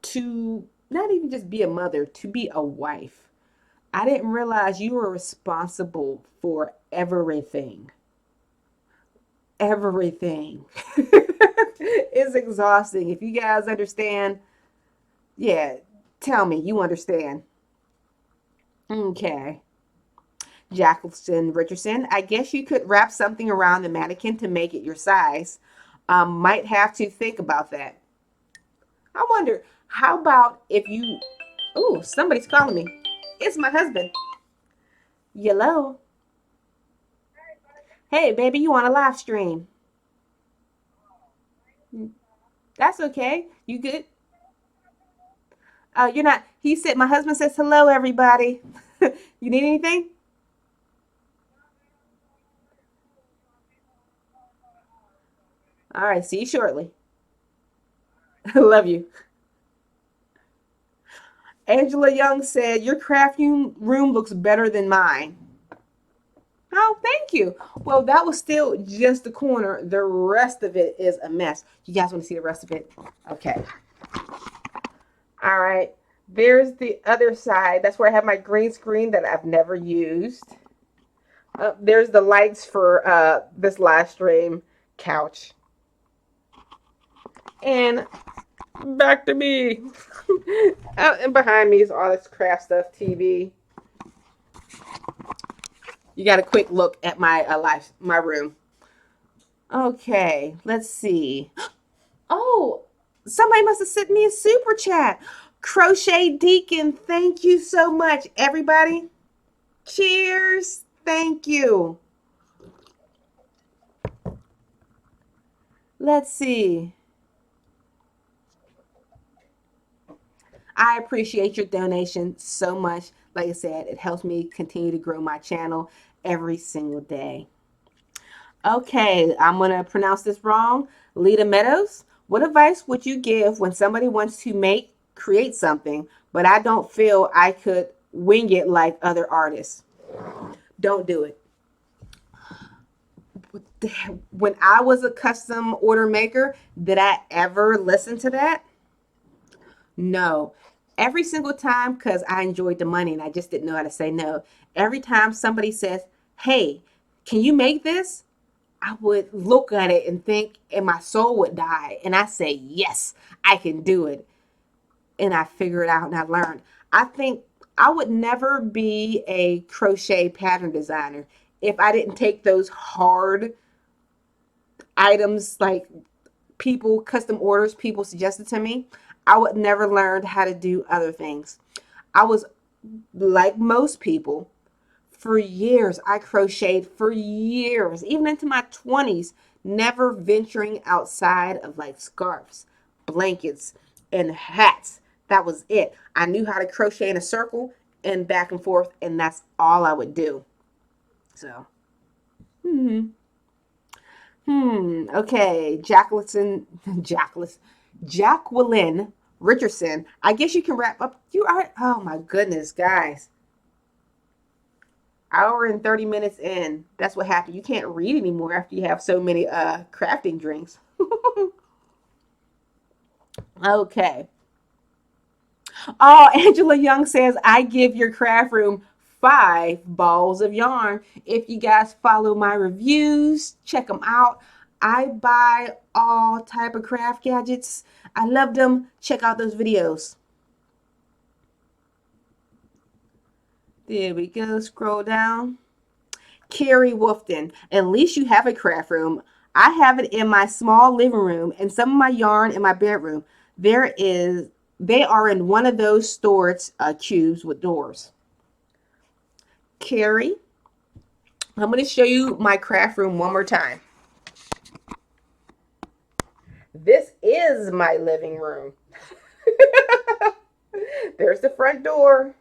to not even just be a mother, to be a wife. I didn't realize you were responsible for everything. Everything. It's exhausting. If you guys understand, yeah, tell me you understand. Okay. Jacqueline Richardson, I guess you could wrap something around the mannequin to make it your size. Might have to think about that. I wonder, how about if you, oh, somebody's calling me. It's my husband. Hello. Hey, baby, you on a live stream? That's okay. You good? You're not. He said, my husband says hello, everybody. You need anything? All right. See you shortly. Love you. Angela Young said, your crafting room looks better than mine. Oh, thank you. Well, that was still just the corner. The rest of it is a mess. You guys want to see the rest of it? Okay. All right. There's the other side. That's where I have my green screen that I've never used. There's the lights for this live stream couch. And back to me. And behind me is all this craft stuff, TV. You got a quick look at my room. Okay, let's see. Oh, somebody must have sent me a super chat. Crochet Deacon, thank you so much, everybody. Cheers. Thank you. Let's see. I appreciate your donation so much. Like I said, it helps me continue to grow my channel every single day. Okay, I'm going to pronounce this wrong. Lita Meadows, what advice would you give when somebody wants to create something, but I don't feel I could wing it like other artists? Don't do it. When I was a custom order maker, did I ever listen to that? No. Every single time, because I enjoyed the money and I just didn't know how to say no. Every time somebody says, hey, can you make this? I would look at it and think, and my soul would die. And I say, yes, I can do it. And I figure it out and I learned. I think I would never be a crochet pattern designer if I didn't take those hard items like custom orders people suggested to me. I would never learn how to do other things. I was like most people for years. I crocheted for years, even into my 20s, never venturing outside of like scarves, blankets, and hats. That was it. I knew how to crochet in a circle and back and forth, and that's all I would do. So, hmm. Okay. Jacqueline Richardson. I guess you can wrap up. You are. Oh my goodness, guys. Hour and 30 minutes in. That's what happened. You can't read anymore after you have so many crafting drinks. Okay. Oh, Angela Young says, I give your craft room 5 balls of yarn. If you guys follow my reviews, check them out. I buy all type of craft gadgets. I love them. Check out those videos. There we go. Scroll down. Carrie Wolfton. At least you have a craft room. I have it in my small living room and some of my yarn in my bedroom. They are in one of those storage cubes with doors. Carrie, I'm going to show you my craft room one more time. This is my living room. There's the front door.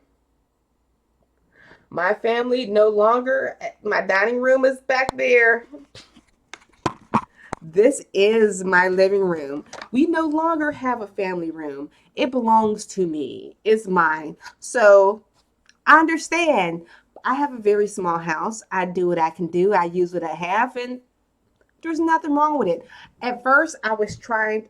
My family no longer, my dining room is back there. This is my living room. We no longer have a family room. It belongs to me. It's mine. So I understand. I have a very small house. I do what I can do. I use what I have, and there's nothing wrong with it. At first, I was trying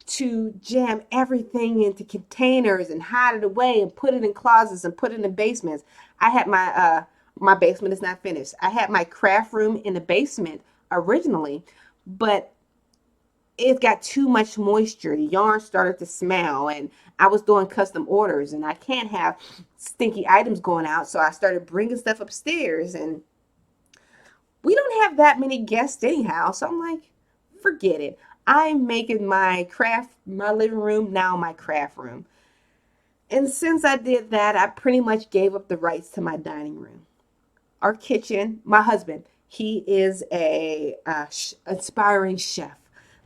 to jam everything into containers and hide it away and put it in closets and put it in basements. I had my basement is not finished. I had my craft room in the basement originally, but it got too much moisture. The yarn started to smell, and I was doing custom orders, and I can't have stinky items going out. So I started bringing stuff upstairs, and we don't have that many guests anyhow. So I'm like, forget it. I'm making my living room now my craft room. And since I did that, I pretty much gave up the rights to my dining room. Our kitchen, my husband, he is a aspiring chef.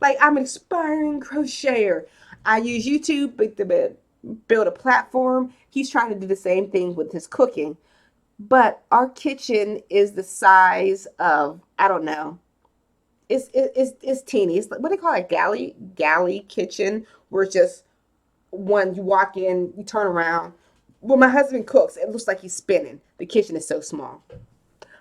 Like, I'm an aspiring crocheter. I use YouTube to build a platform. He's trying to do the same thing with his cooking. But our kitchen is the size of, I don't know, it's teeny. It's like, what do they call it? Galley kitchen, where it's just one, you walk in, you turn around. When my husband cooks, it looks like he's spinning. The kitchen is so small.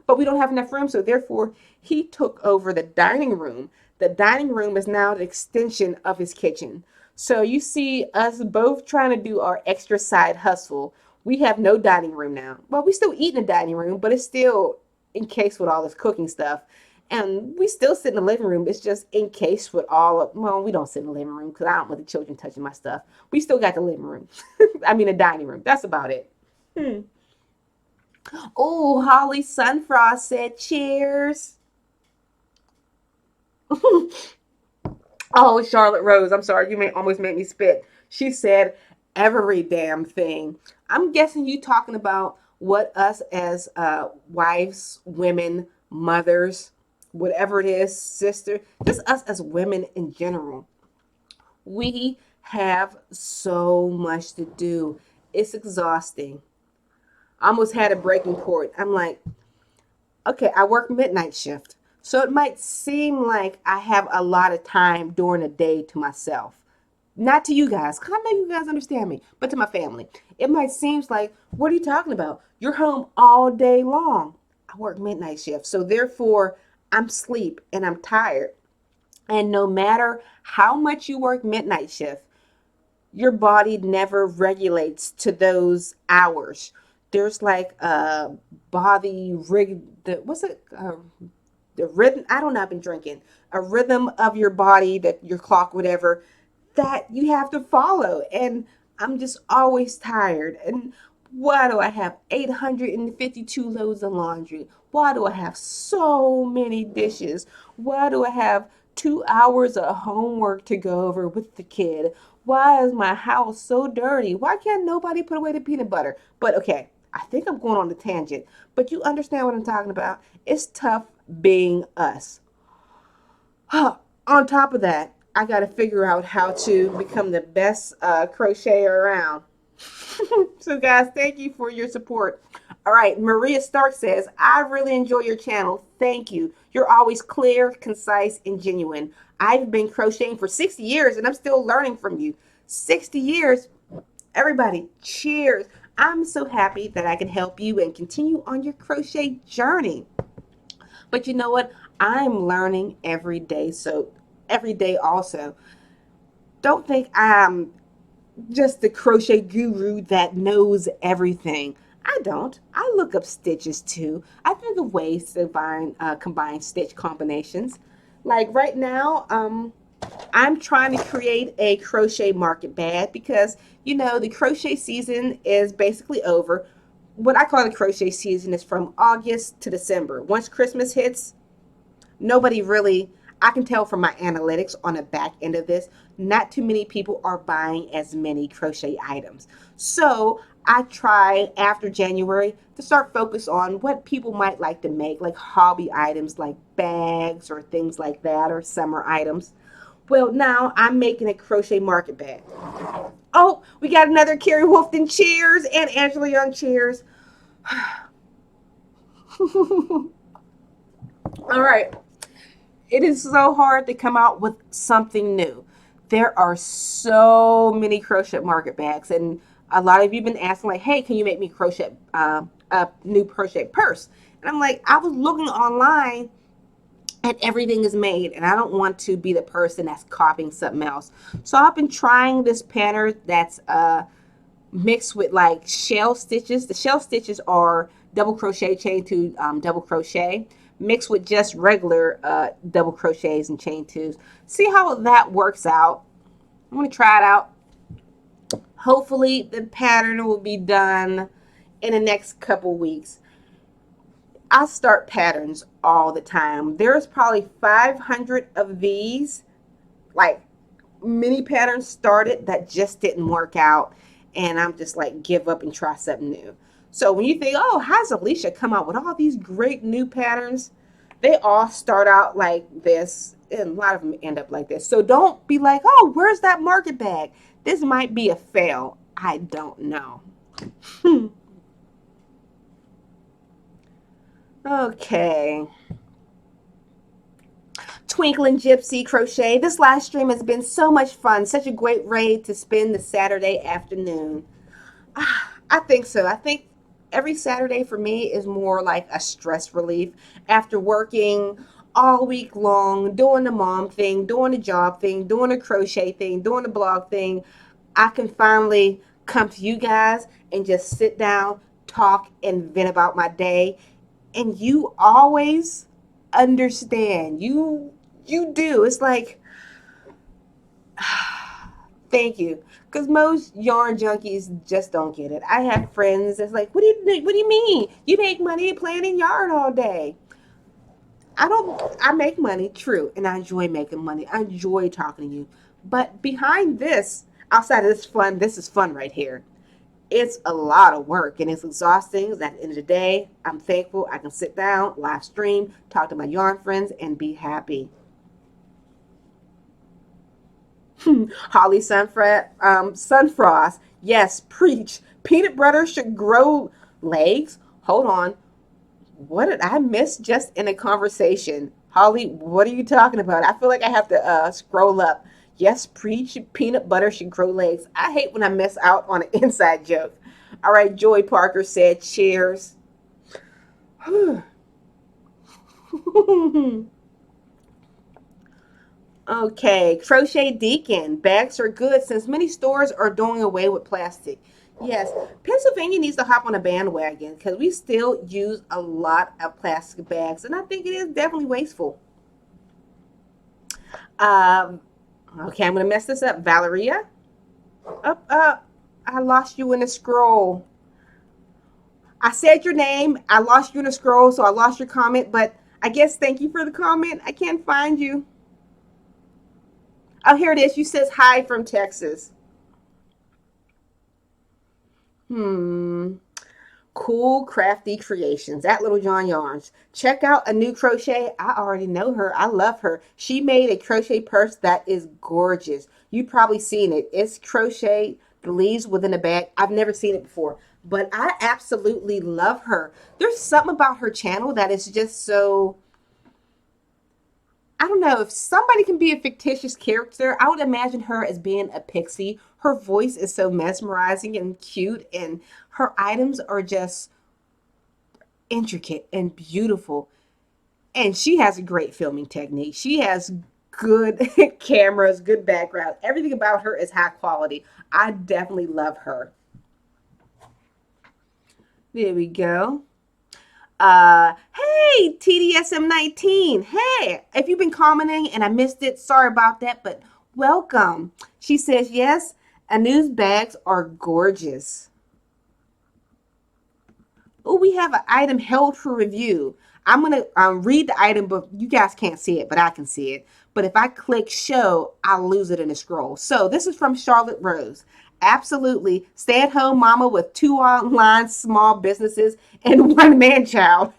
But we don't have enough room, so therefore he took over the dining room. The dining room is now the extension of his kitchen. So you see us both trying to do our extra side hustle. We have no dining room now. Well, we still eat in the dining room, but it's still encased with all this cooking stuff. And we still sit in the living room. It's just encased with all of, well, we don't sit in the living room because I don't want the children touching my stuff. We still got the living room. I mean, the dining room. That's about it. Hmm. Oh, Holly Sunfrost said cheers. Oh, Charlotte Rose, I'm sorry, you may almost make me spit. She said every damn thing. I'm guessing you talking about what us as wives, women, mothers, whatever it is, sister, just us as women in general. We have so much to do. It's exhausting. I almost had a breaking point. I'm like, okay, I work midnight shift. So it might seem like I have a lot of time during the day to myself. Not to you guys, because I know you guys understand me, but to my family. It might seem like, what are you talking about? You're home all day long. I work midnight shift. So therefore, I'm asleep and I'm tired. And no matter how much you work midnight shift, your body never regulates to those hours. There's like a body rig. What's it? The rhythm. I don't know. I've been drinking a rhythm of your body, that your clock, whatever, that you have to follow. And I'm just always tired. And why do I have 852 loads of laundry? Why do I have so many dishes? Why do I have 2 hours of homework to go over with the kid? Why is my house so dirty? Why can't nobody put away the peanut butter? But okay, I think I'm going on a tangent. But you understand what I'm talking about. It's tough being us. On top of that, I got to figure out how to become the best crocheter around. So, guys, thank you for your support. All right, Maria Stark says, I really enjoy your channel. Thank you. You're always clear, concise, and genuine. I've been crocheting for 60 years and I'm still learning from you. 60 years. Everybody, cheers. I'm so happy that I can help you and continue on your crochet journey. But you know what? I'm learning every day. So, every day also. Don't think I'm just the crochet guru that knows everything. I don't. I look up stitches too. I think of ways to combine stitch combinations. Like right now, I'm trying to create a crochet market bag because the crochet season is basically over. What I call the crochet season is from August to December. Once Christmas hits, nobody really, I can tell from my analytics on the back end of this, not too many people are buying as many crochet items. So I try after January to start focus on what people might like to make, like hobby items like bags or things like that, or summer items. Well, now I'm making a crochet market bag. Oh, we got another Carrie Wolfton cheers and Angela Young cheers. All right. It is so hard to come out with something new. There are so many crochet market bags, and a lot of you have been asking, like, "Hey, can you make me a new crochet purse?" And I'm like, I was looking online, and everything is made, and I don't want to be the person that's copying something else. So I've been trying this pattern that's mixed with like shell stitches. The shell stitches are double crochet, chain two, double crochet, mixed with just regular double crochets and chain twos. See how that works out. I'm going to try it out. Hopefully the pattern will be done in the next couple weeks. I start patterns all the time. There's probably 500 of these like mini patterns started that just didn't work out. And I'm just like, give up and try something new. So when you think, oh, how's Alysha come out with all these great new patterns? They all start out like this, and a lot of them end up like this. So don't be like, oh, where's that market bag? This might be a fail. I don't know. Okay. Twinkling Gypsy Crochet. This live stream has been so much fun. Such a great way to spend the Saturday afternoon. I think so. I think every Saturday for me is more like a stress relief after working all week long, doing the mom thing, doing the job thing, doing the crochet thing, doing the blog thing. I can finally come to you guys and just sit down, talk, and vent about my day. And you always understand. You do. It's like, thank you. Because most yarn junkies just don't get it. I have friends that's like, what do you mean? You make money planting yarn all day. I make money, true, and I enjoy making money. I enjoy talking to you. But behind this, outside of this is fun right here. It's a lot of work and it's exhausting. At the end of the day, I'm thankful I can sit down, live stream, talk to my yarn friends, and be happy. Holly Sunfrost. Yes, preach. Peanut butter should grow legs. Hold on. What did I miss just in a conversation? Holly, what are you talking about? I feel like I have to scroll up. Yes, preach. Peanut butter should grow legs. I hate when I miss out on an inside joke. All right, Joy Parker said, cheers. Okay, Crochet Deacon. Bags are good since many stores are doing away with plastic. Yes, Pennsylvania needs to hop on a bandwagon because we still use a lot of plastic bags, and I think it is definitely wasteful. Um, okay, I'm gonna mess this up. Valeria, up. I lost you in the scroll. I said your name. I lost you in the scroll, so I lost your comment. But I guess thank you for the comment. I can't find you. Oh, here it is. You says hi from Texas. Hmm. Cool crafty creations at Little John Yarns. Check out a new crochet. I already know her. I love her. She made a crochet purse that is gorgeous. You've probably seen it. It's crochet, the leaves within a bag. I've never seen it before, but I absolutely love her. There's something about her channel that is just so, I don't know, if somebody can be a fictitious character, I would imagine her as being a pixie. Her voice is so mesmerizing and cute, and her items are just intricate and beautiful. And she has a great filming technique. She has good cameras, good background. Everything about her is high quality. I definitely love her. There we go. Hey, TDSM19. Hey, if you've been commenting and I missed it, sorry about that, but welcome. She says, yes, Anu's bags are gorgeous. Oh, we have an item held for review. I'm going to read the item, but you guys can't see it, but I can see it. But if I click show, I'll lose it in the scroll. So this is from Charlotte Rose. Absolutely. Stay-at-home mama with 2 online small businesses and 1 man child.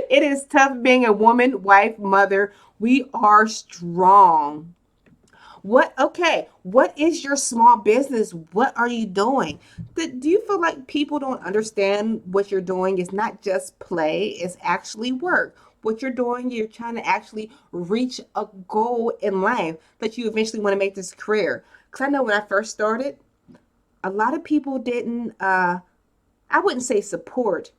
It is tough being a woman, wife, mother. We are strong. What is your small business? What are you doing? Do you feel like people don't understand what you're doing? It's not just play, it's actually work. What you're doing, you're trying to actually reach a goal in life that you eventually want to make this career. Because I know when I first started, a lot of people didn't, I wouldn't say support.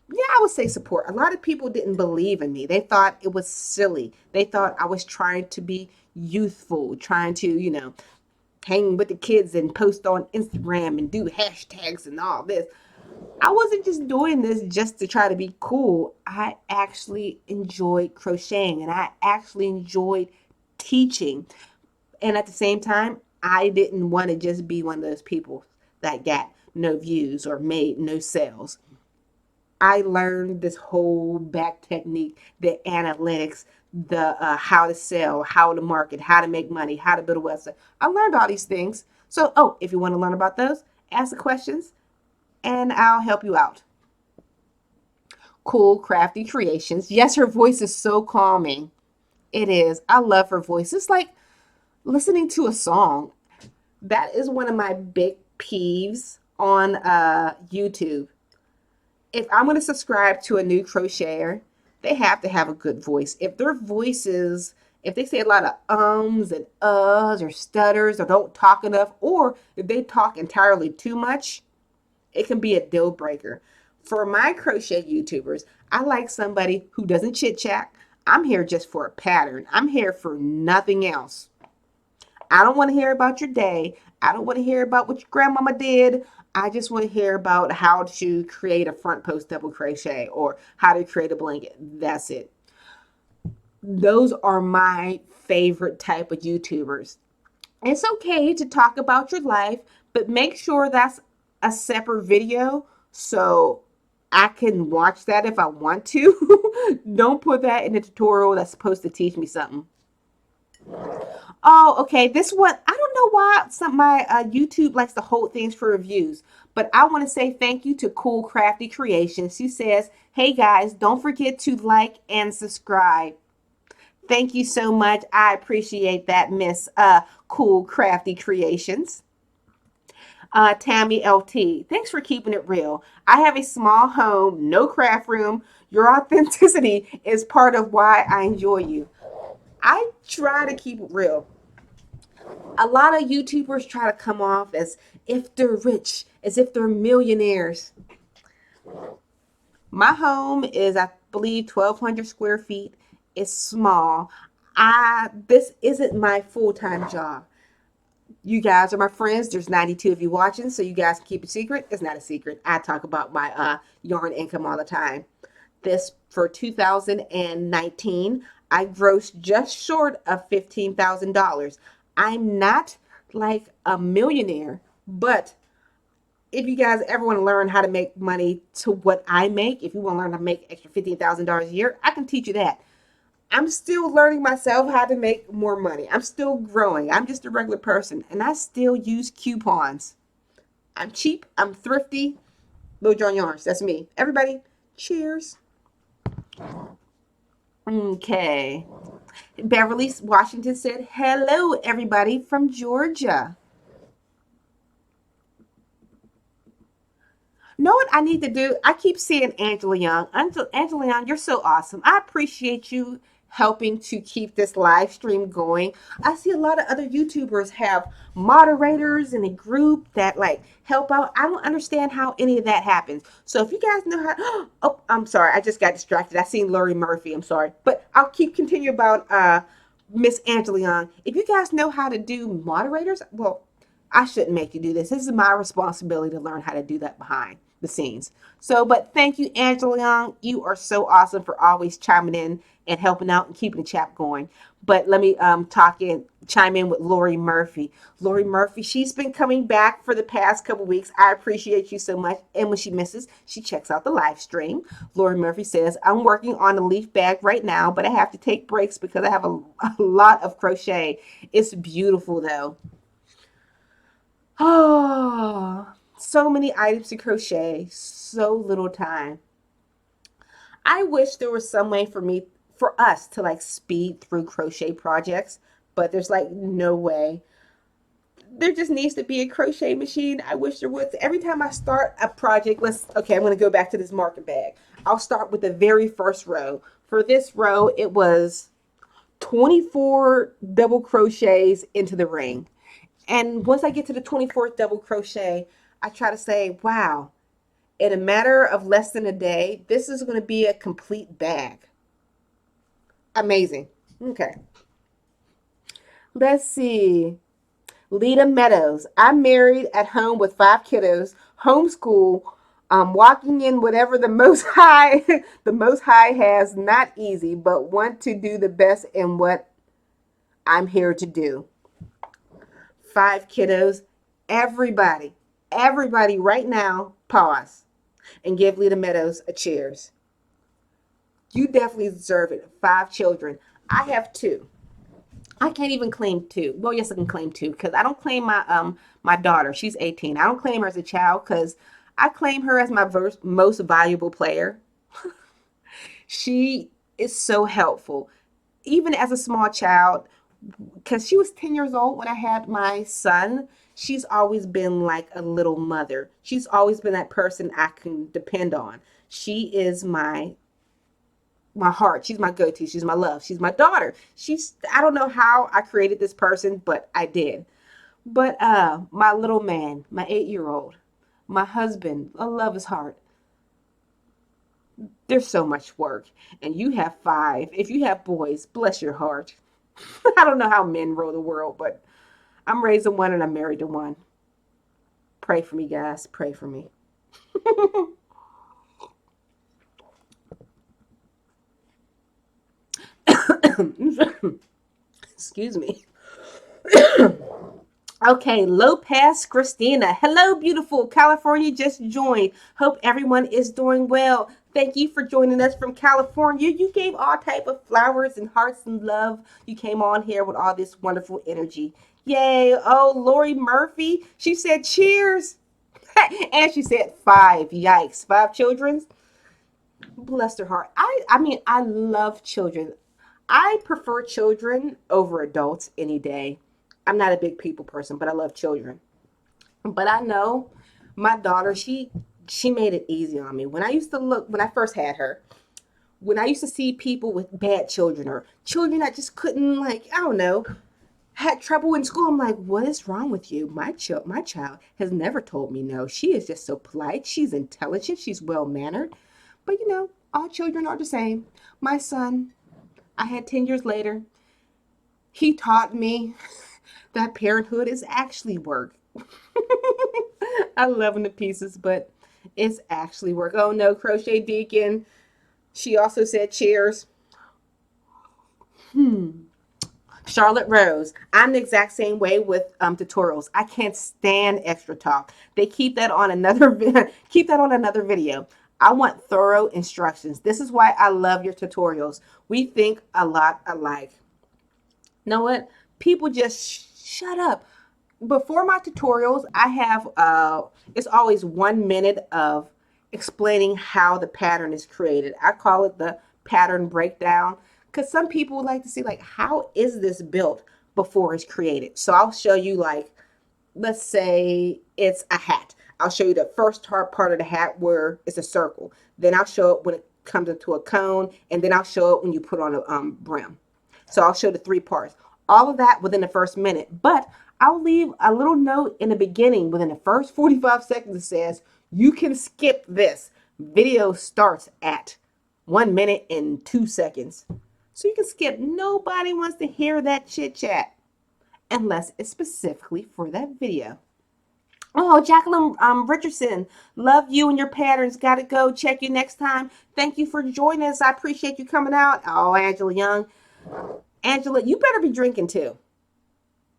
Yeah, I would say support. A lot of people didn't believe in me. They thought it was silly. They thought I was trying to be youthful, trying to, hang with the kids and post on Instagram and do hashtags and all this. I wasn't just doing this just to try to be cool. I actually enjoyed crocheting and I actually enjoyed teaching. And at the same time, I didn't want to just be one of those people that got no views or made no sales. I learned this whole back technique, the analytics, the how to sell, how to market, how to make money, how to build a website. I learned all these things. So, oh, if you want to learn about those, ask the questions and I'll help you out. Cool, crafty creations. Yes, her voice is so calming. It is. I love her voice. It's like listening to a song. That is one of my big peeves on YouTube. If I'm going to subscribe to a new crocheter, they have to have a good voice. If their voices, if they say a lot of ums and uhs or stutters or don't talk enough, or if they talk entirely too much, it can be a deal breaker. For my crochet YouTubers, I like somebody who doesn't chit chat. I'm here just for a pattern. I'm here for nothing else. I don't want to hear about your day. I don't want to hear about what your grandmama did. I just want to hear about how to create a front post double crochet or how to create a blanket. That's it. Those are my favorite type of YouTubers. It's okay to talk about your life, but make sure that's a separate video so I can watch that if I want to. Don't put that in a tutorial that's supposed to teach me something. Oh, okay. This one, I don't know why my YouTube likes to hold things for reviews, but I want to say thank you to Cool Crafty Creations. She says, "Hey guys, don't forget to like and subscribe." Thank you so much. I appreciate that, Miss Cool Crafty Creations. Tammy LT, thanks for keeping it real. I have a small home, no craft room. Your authenticity is part of why I enjoy you. I try to keep it real. A lot of YouTubers try to come off as if they're rich, as if they're millionaires. My home is, I believe, 1,200 square feet. It's small. This isn't my full-time job. You guys are my friends. There's 92 of you watching, so you guys can keep it secret. It's not a secret. I talk about my yarn income all the time. This for 2019, I grossed just short of $15,000. I'm not like a millionaire, but if you guys ever want to learn how to make money to what I make, if you want to learn how to make extra $15,000 a year, I can teach you that. I'm still learning myself how to make more money. I'm still growing. I'm just a regular person, and I still use coupons. I'm cheap. I'm thrifty. Little John Yarns. That's me. Everybody, cheers. Okay. Beverly Washington said, "Hello, everybody from Georgia." Know what I need to do? I keep seeing Angela Young. Angela Young, you're so awesome. I appreciate you helping to keep this live stream going. I see a lot of other YouTubers have moderators in a group that like help out. I don't understand how any of that happens. So if you guys know how, oh, I'm sorry, I just got distracted. I seen Lori Murphy. I'm sorry, but I'll keep continue about Miss Angela Young. If you guys know how to do moderators, well, I shouldn't make you do this. This is my responsibility to learn how to do that behind the scenes. So, but thank you, Angela Young. You are so awesome for always chiming in and helping out and keeping the chat going. But let me chime in with Lori Murphy. Lori Murphy, she's been coming back for the past couple weeks. I appreciate you so much. And when she misses, she checks out the live stream. Lori Murphy says, "I'm working on a leaf bag right now, but I have to take breaks because I have a lot of crochet. It's beautiful though." Oh, so many items to crochet, so little time. I wish there was some way for us to like speed through crochet projects, but there's like no way. There just needs to be a crochet machine. I wish there was. Every time I start a project, okay, I'm going to go back to this market bag. I'll start with the very first row. For this row, it was 24 double crochets into the ring. And once I get to the 24th double crochet, I try to say, wow, in a matter of less than a day, this is going to be a complete bag. Amazing. Okay. Let's see. Lita Meadows. I'm married at home with 5 kiddos, homeschool, walking in whatever the most high, the most high has, not easy, but want to do the best in what I'm here to do. 5 kiddos. Everybody right now, pause and give Lita Meadows a cheers. You definitely deserve it. 5 children. I have two. I can't even claim two. Well, yes, I can claim two because I don't claim my daughter. She's 18. I don't claim her as a child because I claim her as my most valuable player. She is so helpful, even as a small child, because she was 10 years old when I had my son. She's always been like a little mother. She's always been that person I can depend on. She is my heart. She's my go-to. She's my love. She's my daughter. She's I don't know how I created this person, but I did. But my little man, my 8-year-old, my husband, I love his heart. There's so much work. And you have five. If you have boys, bless your heart. I don't know how men rule the world, but I'm raising one and I'm married to one. Pray for me, guys. Pray for me. Excuse me. Okay, Lopez Christina. Hello, beautiful. California just joined. Hope everyone is doing well. Thank you for joining us from California. You gave all type of flowers and hearts and love. You came on here with all this wonderful energy. Yay. Oh, Lori Murphy. She said cheers. And she said five. Yikes. Five children. Bless her heart. I mean, I love children. I prefer children over adults any day. I'm not a big people person, but I love children. But I know my daughter, she made it easy on me. When I used to look when I first had her, when I used to see people with bad children or children that just couldn't like, I don't know, had trouble in school, I'm like, what is wrong with you? My child has never told me no. She is just so polite. She's intelligent. She's well mannered. But all children are the same. My son, I had 10 years later, he taught me that parenthood is actually work. I love him to pieces, but it's actually work. Oh no, Crochet Deacon. She also said cheers. Charlotte Rose. I'm the exact same way with tutorials. I can't stand extra talk. They keep that on another keep that on another video. I want thorough instructions. This is why I love your tutorials. We think a lot alike. Know what? People just shut up. Before my tutorials, I have it's always 1 minute of explaining how the pattern is created. I call it the pattern breakdown because some people would like to see like how is this built before it's created. So I'll show you like let's say it's a hat. I'll show you the first hard part of the hat where it's a circle. Then I'll show it when it comes into a cone, and then I'll show it when you put on a brim. So I'll show the three parts. All of that within the first minute. But I'll leave a little note in the beginning within the first 45 seconds that says, you can skip this. Video starts at 1 minute and 2 seconds. So you can skip. Nobody wants to hear that chit chat unless it's specifically for that video. Oh, Jacqueline Richardson, love you and your patterns. Gotta go. Check you next time. Thank you for joining us. I appreciate you coming out. Oh, Angela Young. Angela, you better be drinking too.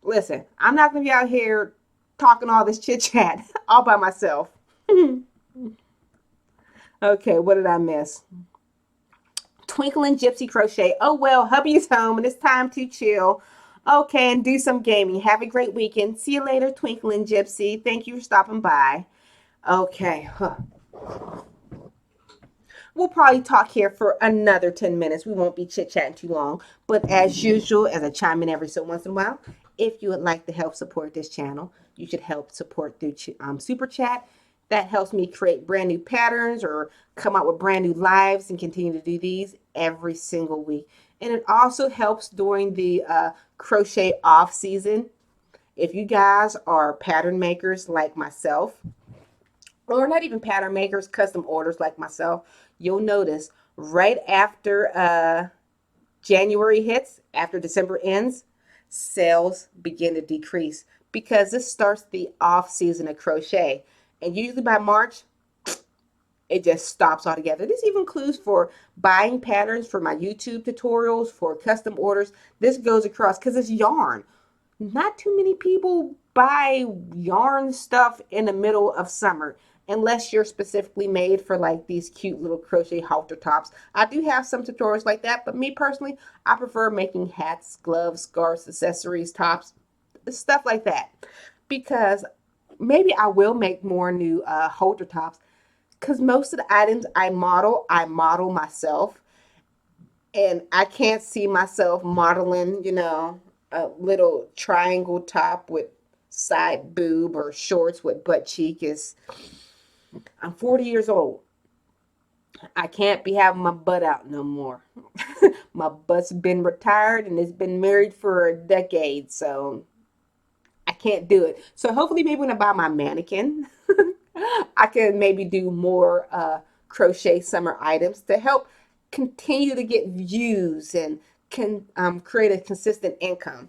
Listen, I'm not going to be out here talking all this chit chat all by myself. Okay, what did I miss? Twinkling Gypsy Crochet. Oh, well, hubby's home and it's time to chill. Okay, and do some gaming. Have a great weekend. See you later, Twinkling Gypsy. Thank you for stopping by. Okay. We'll probably talk here for another 10 minutes. We won't be chit-chatting too long. But as usual, as I chime in every so once in a while, if you would like to help support this channel, you should help support through Super Chat. That helps me create brand new patterns or come out with brand new lives and continue to do these every single week. And it also helps during the crochet off season. If you guys are pattern makers like myself, or not even pattern makers, custom orders like myself, you'll notice right after January hits, after December ends, sales begin to decrease because this starts the off season of crochet. And usually by March, it just stops altogether. This even includes for buying patterns for my YouTube tutorials, for custom orders. This goes across because it's yarn. Not too many people buy yarn stuff in the middle of summer. unless you're specifically made for like these cute little crochet halter tops. I do have some tutorials like that, but me personally, I prefer making hats, gloves, scarves, accessories, tops, stuff like that. Because maybe I will make more new halter tops, because most of the items I model myself, and I can't see myself modeling, a little triangle top with side boob or shorts with butt cheek. Is I'm 40 years old. I can't be having my butt out no more. My butt's been retired and it's been married for a decade, so I can't do it. So hopefully, maybe when I buy my mannequin, I can maybe do more crochet summer items to help continue to get views and can create a consistent income.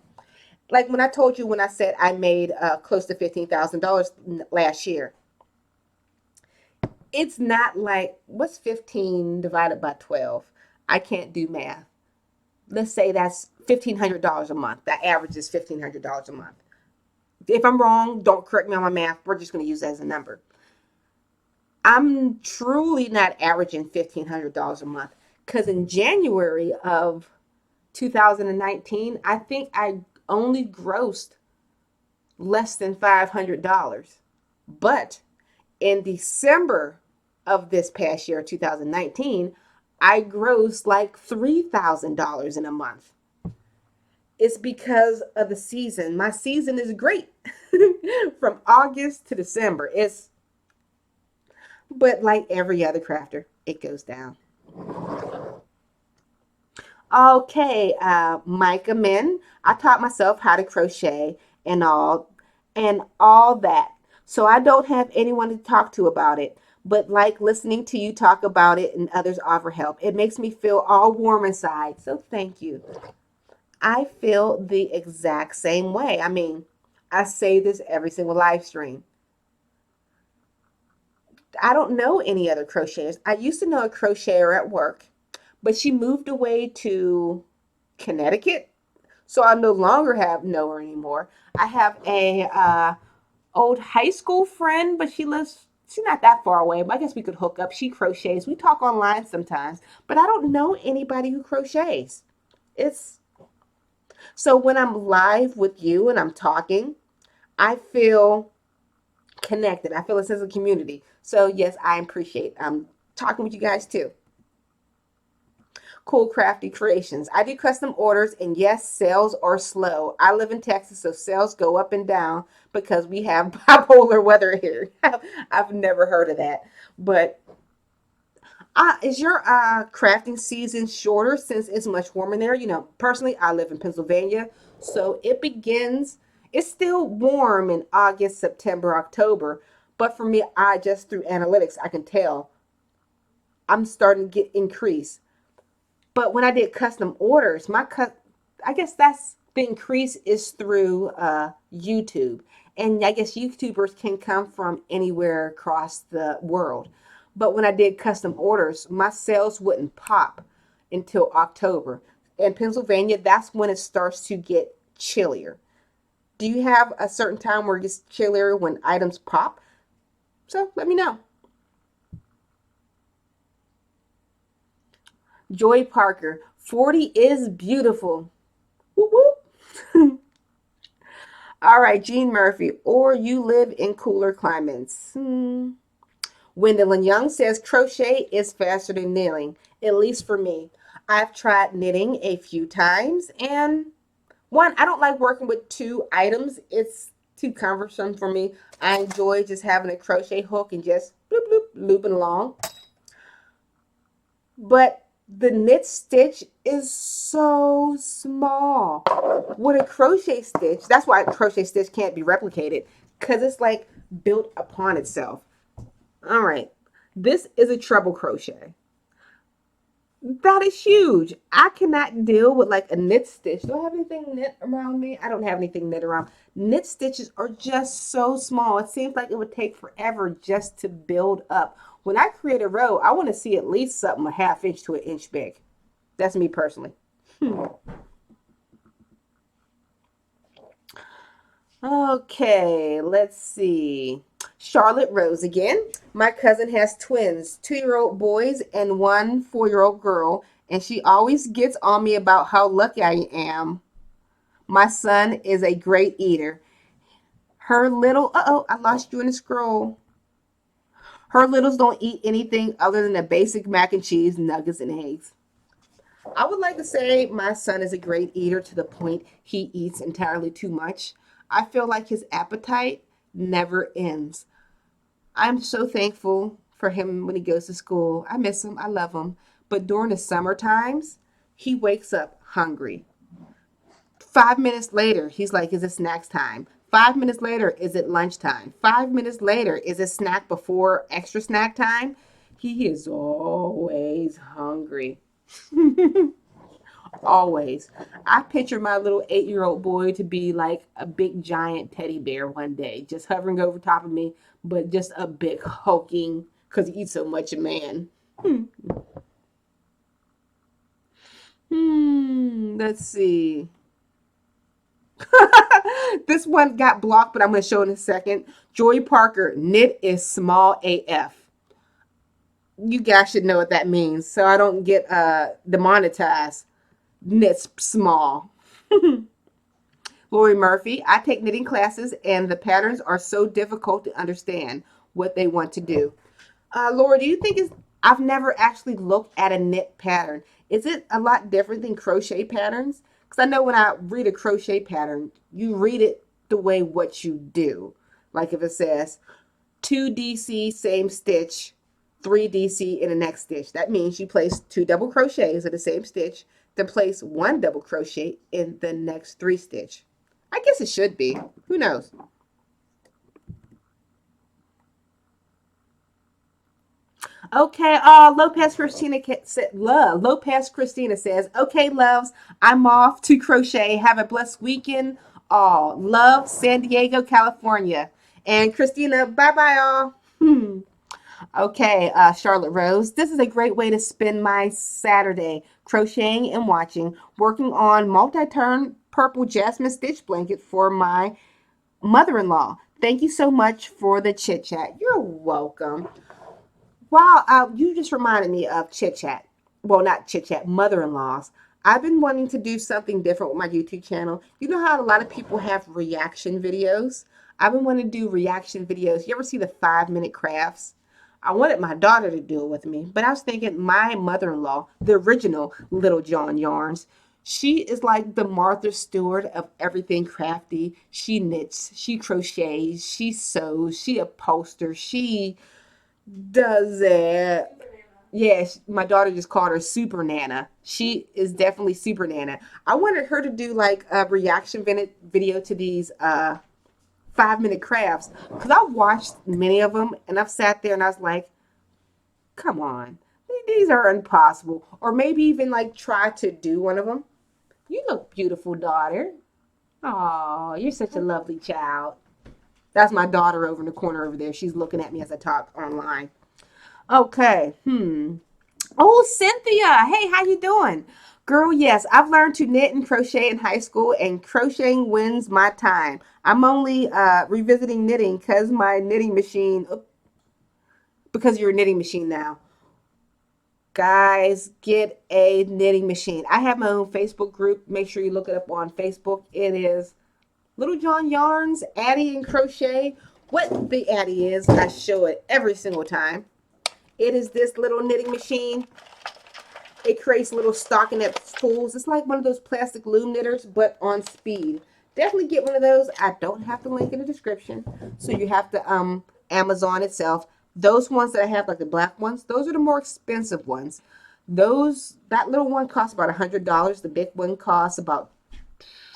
Like when I told you, when I said I made close to $15,000 last year, it's not like, what's 15 divided by 12? I can't do math. Let's say that's $1,500 a month. That average is $1,500 a month. If I'm wrong, don't correct me on my math. We're just going to use that as a number. I'm truly not averaging $1,500 a month, because in January of 2019, I think I only grossed less than $500. But in December of this past year, 2019, I grossed like $3,000 in a month. It's because of the season. My season is great from August to December. But like every other crafter, it goes down. Okay, Micah Min. I taught myself how to crochet and all that. So I don't have anyone to talk to about it. But like listening to you talk about it and others offer help, it makes me feel all warm inside. So thank you. I feel the exact same way. I mean, I say this every single live stream. I don't know any other crocheters. I used to know a crocheter at work, but she moved away to Connecticut, so I no longer have know her anymore. I have a old high school friend, but she's not that far away. But I guess we could hook up. She crochets. We talk online sometimes, but I don't know anybody who crochets. It's so when I'm live with you and I'm talking, I feel connected. I feel a sense of community. So yes, I appreciate talking with you guys too. Cool crafty creations. I do custom orders, and yes, sales are slow. I live in Texas, so sales go up and down because we have bipolar weather here. I've never heard of that. But is your crafting season shorter since it's much warmer there? Personally, I live in Pennsylvania, so it's still warm in August, September, October. But for me, I just through analytics, I can tell I'm starting to get increase. But when I did custom orders, I guess that's the increase is through YouTube. And I guess YouTubers can come from anywhere across the world. But when I did custom orders, my sales wouldn't pop until October. In Pennsylvania, that's when it starts to get chillier. Do you have a certain time where it gets chillier when items pop? So let me know. Joy Parker, 40 is beautiful. Whoop whoop. All right, Jean Murphy, or you live in cooler climates. Gwendolyn Young says crochet is faster than knitting, at least for me. I've tried knitting a few times, and one, I don't like working with two items. It's too cumbersome for me. I enjoy just having a crochet hook and just bloop bloop looping along. But the knit stitch is so small. With a crochet stitch, that's why a crochet stitch can't be replicated, because it's like built upon itself. All right, this is a treble crochet. That is huge. I cannot deal with like a knit stitch. Do I have anything knit around me? I don't have anything knit around. Knit stitches are just so small. It seems like it would take forever just to build up. When I create a row, I want to see at least something a half inch to an inch big. That's me personally. Okay, let's see. Charlotte Rose again. My cousin has twins, 2-year-old boys and one 4-year-old girl, and she always gets on me about how lucky I am. My son is a great eater. Her little, I lost you in the scroll. Her littles don't eat anything other than the basic mac and cheese, nuggets, and eggs. I would like to say my son is a great eater to the point he eats entirely too much. I feel like his appetite never ends. I'm so thankful for him when he goes to school. I miss him. I love him. But during the summer times, he wakes up hungry. 5 minutes later, he's like, is it snacks time? 5 minutes later, is it lunchtime? 5 minutes later, is it snack before extra snack time? He is always hungry. Always. I picture my little 8-year-old boy to be like a big giant teddy bear one day, just hovering over top of me, but just a big hulking because he eats so much, man. Let's see. This one got blocked, but I'm going to show in a second. Joy Parker, knit is small AF. You guys should know what that means, so I don't get demonetized. Knits small. Lori Murphy, I take knitting classes and the patterns are so difficult to understand what they want to do. Lori, do you think I've never actually looked at a knit pattern. Is it a lot different than crochet patterns? Because I know when I read a crochet pattern, you read it the way what you do. Like if it says 2 DC, same stitch, 3 DC in the next stitch. That means you place 2 double crochets in the same stitch, then place 1 double crochet in the next 3 stitch. I guess it should be. Who knows? Okay, Lopez Christina says, okay, loves, I'm off to crochet. Have a blessed weekend. All love, San Diego, California. And Christina, bye bye, all. Okay, Charlotte Rose, this is a great way to spend my Saturday crocheting and watching, working on multi-turn purple jasmine stitch blanket for my mother-in-law. Thank you so much for the chit chat. You're welcome. Wow, you just reminded me of chit chat. Well, not chit chat, mother in laws. I've been wanting to do something different with my YouTube channel. You know how a lot of people have reaction videos? I've been wanting to do reaction videos. You ever see the 5-minute crafts? I wanted my daughter to do it with me, but I was thinking my mother in law, the original Littlejohn Yarns, she is like the Martha Stewart of everything crafty. She knits, she crochets, she sews, she upholsters, she does it. Yes, my daughter just called her Super Nana. She is definitely Super Nana. I wanted her to do like a reaction video to these 5-minute crafts because I watched many of them and I've sat there and I was like, come on, these are impossible. Or maybe even like try to do one of them. You look beautiful, daughter. Oh, you're such a lovely child. That's my daughter over in the corner over there. She's looking at me as I talk online. Okay. Oh, Cynthia. Hey, how you doing? Girl, yes, I've learned to knit and crochet in high school, and crocheting wins my time. I'm only revisiting knitting because you're a knitting machine now. Guys, get a knitting machine. I have my own Facebook group. Make sure you look it up on Facebook. It is Little John Yarns, Addie and Crochet. What the Addie is, I show it every single time. It is this little knitting machine. It creates little stockinette spools. It's like one of those plastic loom knitters, but on speed. Definitely get one of those. I don't have the link in the description, so you have to Amazon itself. Those ones that I have, like the black ones, those are the more expensive ones. That little one costs about $100. The big one costs about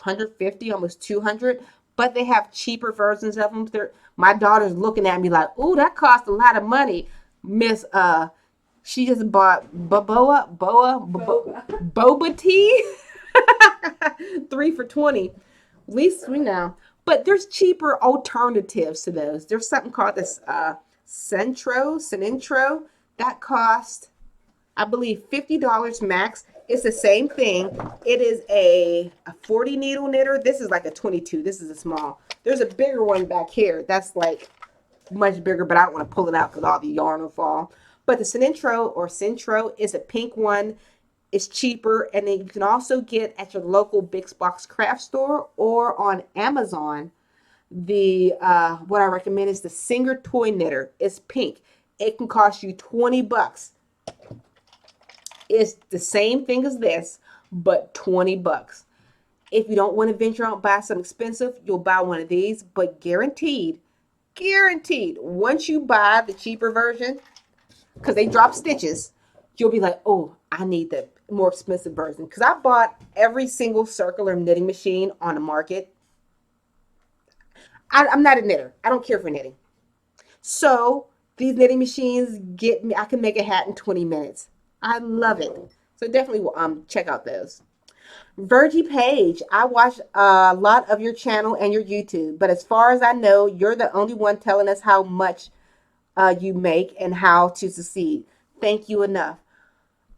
150, almost 200. But they have cheaper versions of them. My daughter's looking at me like, "Ooh, that costs a lot of money, Miss." She just bought boba tea, 3 for $20. At least we know. But there's cheaper alternatives to those. There's something called this Centro. That cost, I believe, $50 max. It's the same thing. It is a 40 needle knitter. This is like a 22. This is a small. There's a bigger one back here. That's like much bigger, but I don't want to pull it out because all the yarn will fall. But the Centro is a pink one. It's cheaper, and then you can also get at your local big box craft store or on Amazon. The what I recommend is the Singer Toy Knitter. It's pink. It can cost you $20. It's the same thing as this, but $20. If you don't want to venture out and buy something expensive, you'll buy one of these, but guaranteed, once you buy the cheaper version, because they drop stitches, you'll be like, oh, I need the more expensive version. Because I bought every single circular knitting machine on the market. I'm not a knitter. I don't care for knitting. So these knitting machines get me, I can make a hat in 20 minutes. I love it. So definitely check out those. Virgie Page, I watch a lot of your channel and your YouTube, but as far as I know, you're the only one telling us how much you make and how to succeed. Thank you enough.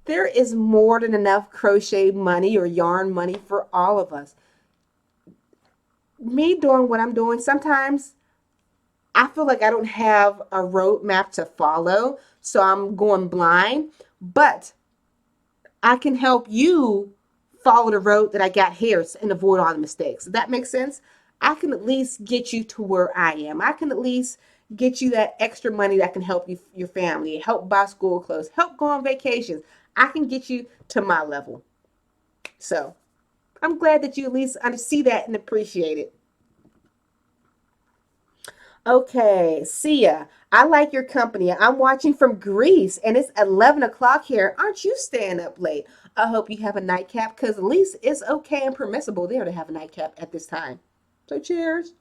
There is more than enough crochet money or yarn money for all of us. Me doing what I'm doing, sometimes I feel like I don't have a roadmap to follow, so I'm going blind, but I can help you follow the road that I got here and avoid all the mistakes. Does that make sense? I can at least get you to where I am. I can at least get you that extra money that can help you, your family, help buy school clothes, help go on vacations. I can get you to my level. So I'm glad that you at least see that and appreciate it. Okay, Sia, I like your company. I'm watching from Greece and it's 11 o'clock here. Aren't you staying up late? I hope you have a nightcap because at least it's okay and permissible there to have a nightcap at this time. So cheers.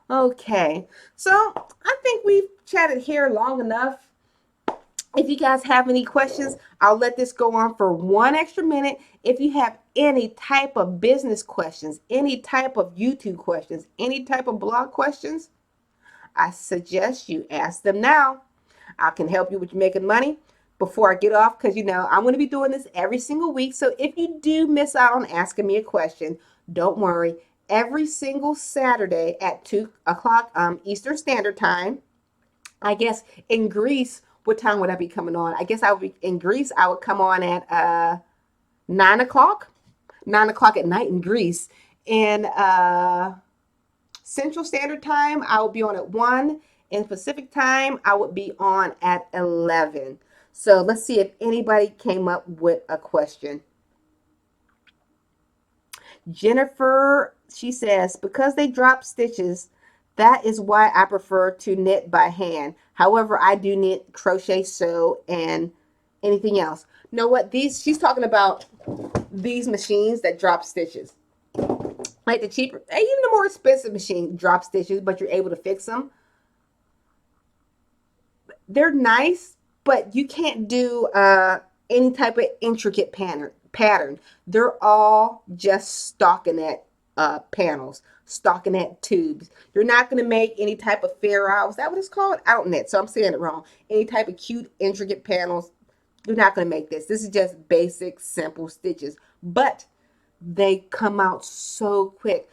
Okay, so I think we've chatted here long enough. If you guys have any questions, I'll let this go on for 1 extra minute. If you have any type of business questions, any type of YouTube questions, any type of blog questions, I suggest you ask them now. I can help you with making money before I get off because, you know, I'm going to be doing this every single week. So if you do miss out on asking me a question, don't worry. Every single Saturday at 2 o'clock Eastern Standard Time, I guess in Greece, what time would I be coming on? I guess I would be in Greece. I would come on at 9 o'clock, 9 o'clock at night in Greece. In Central Standard Time, I would be on at 1. In Pacific Time, I would be on at 11. So let's see if anybody came up with a question. Jennifer, she says, because they drop stitches, that is why I prefer to knit by hand. However, I do knit, crochet, sew, and anything else. You know what? She's talking about these machines that drop stitches. Like the cheaper, even the more expensive machine drop stitches, but you're able to fix them. They're nice, but you can't do any type of intricate pattern. They're all just stockinette panels, stockinette tubes. You're not going to make any type of ferrule. Is that what it's called? I don't knit, so I'm saying it wrong. Any type of cute, intricate panels. You're not going to make this. This is just basic, simple stitches. But they come out so quick.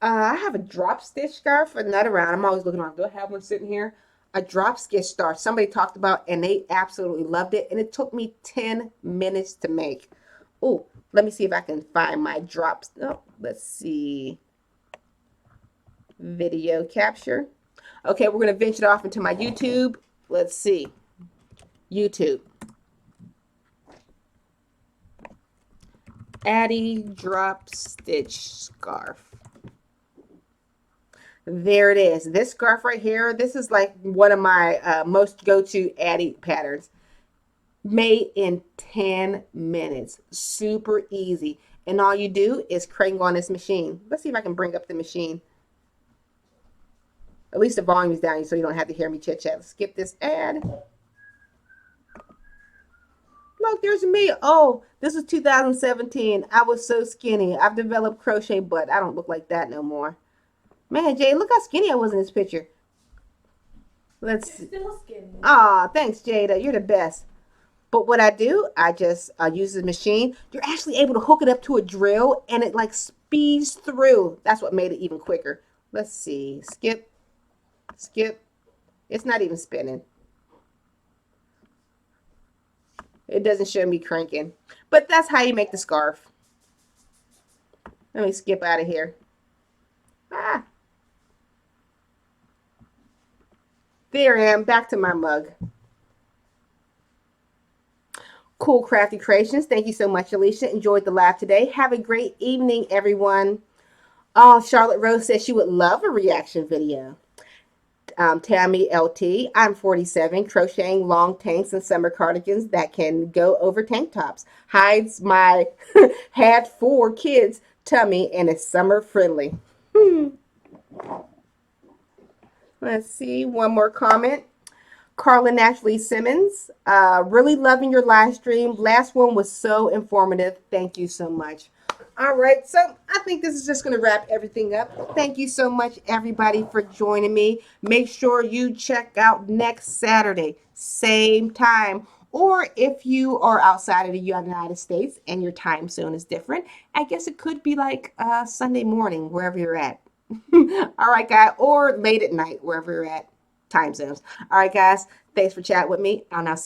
I have a drop stitch scarf for another round. I'm always looking around. Do I have one sitting here? A drop stitch scarf somebody talked about, and they absolutely loved it. And it took me 10 minutes to make. Oh, let me see if I can find my drops. Oh, let's see. Video capture. Okay, we're going to venture off into my YouTube. Let's see. YouTube. Addie drop stitch scarf. There it is. This scarf right here, this is like one of my most go-to Addie patterns. Made in 10 minutes. Super easy. And all you do is crank on this machine. Let's see if I can bring up the machine. At least the volume is down so you don't have to hear me chit-chat. Skip this ad. Look, there's me. Oh, this is 2017. I was so skinny. I've developed crochet butt. I don't look like that no more. Man, Jay, look how skinny I was in this picture. Let's see. Still skinny. Aw, thanks, Jada. You're the best. But what I do, I just use the machine. You're actually able to hook it up to a drill, and it like speeds through. That's what made it even quicker. Let's see. Skip, skip. It's not even spinning. It doesn't show me cranking. But that's how you make the scarf. Let me skip out of here. Ah, there I am. Back to my mug. Cool Crafty Creations. Thank you so much, Alysha. Enjoyed the live today. Have a great evening, everyone. Oh, Charlotte Rose says she would love a reaction video. Tammy LT, I'm 47, crocheting long tanks and summer cardigans that can go over tank tops. Hides my had 4 kids tummy and is summer friendly. Let's see, one more comment. Carla Naturally Simmons, really loving your live stream. Last one was so informative. Thank you so much. All right, so I think this is just going to wrap everything up. Thank you so much, everybody, for joining me. Make sure you check out next Saturday, same time. Or if you are outside of the United States and your time zone is different, I guess it could be like Sunday morning, wherever you're at. All right, guys, or late at night, wherever you're at, time zones. All right, guys, thanks for chatting with me. I'll now see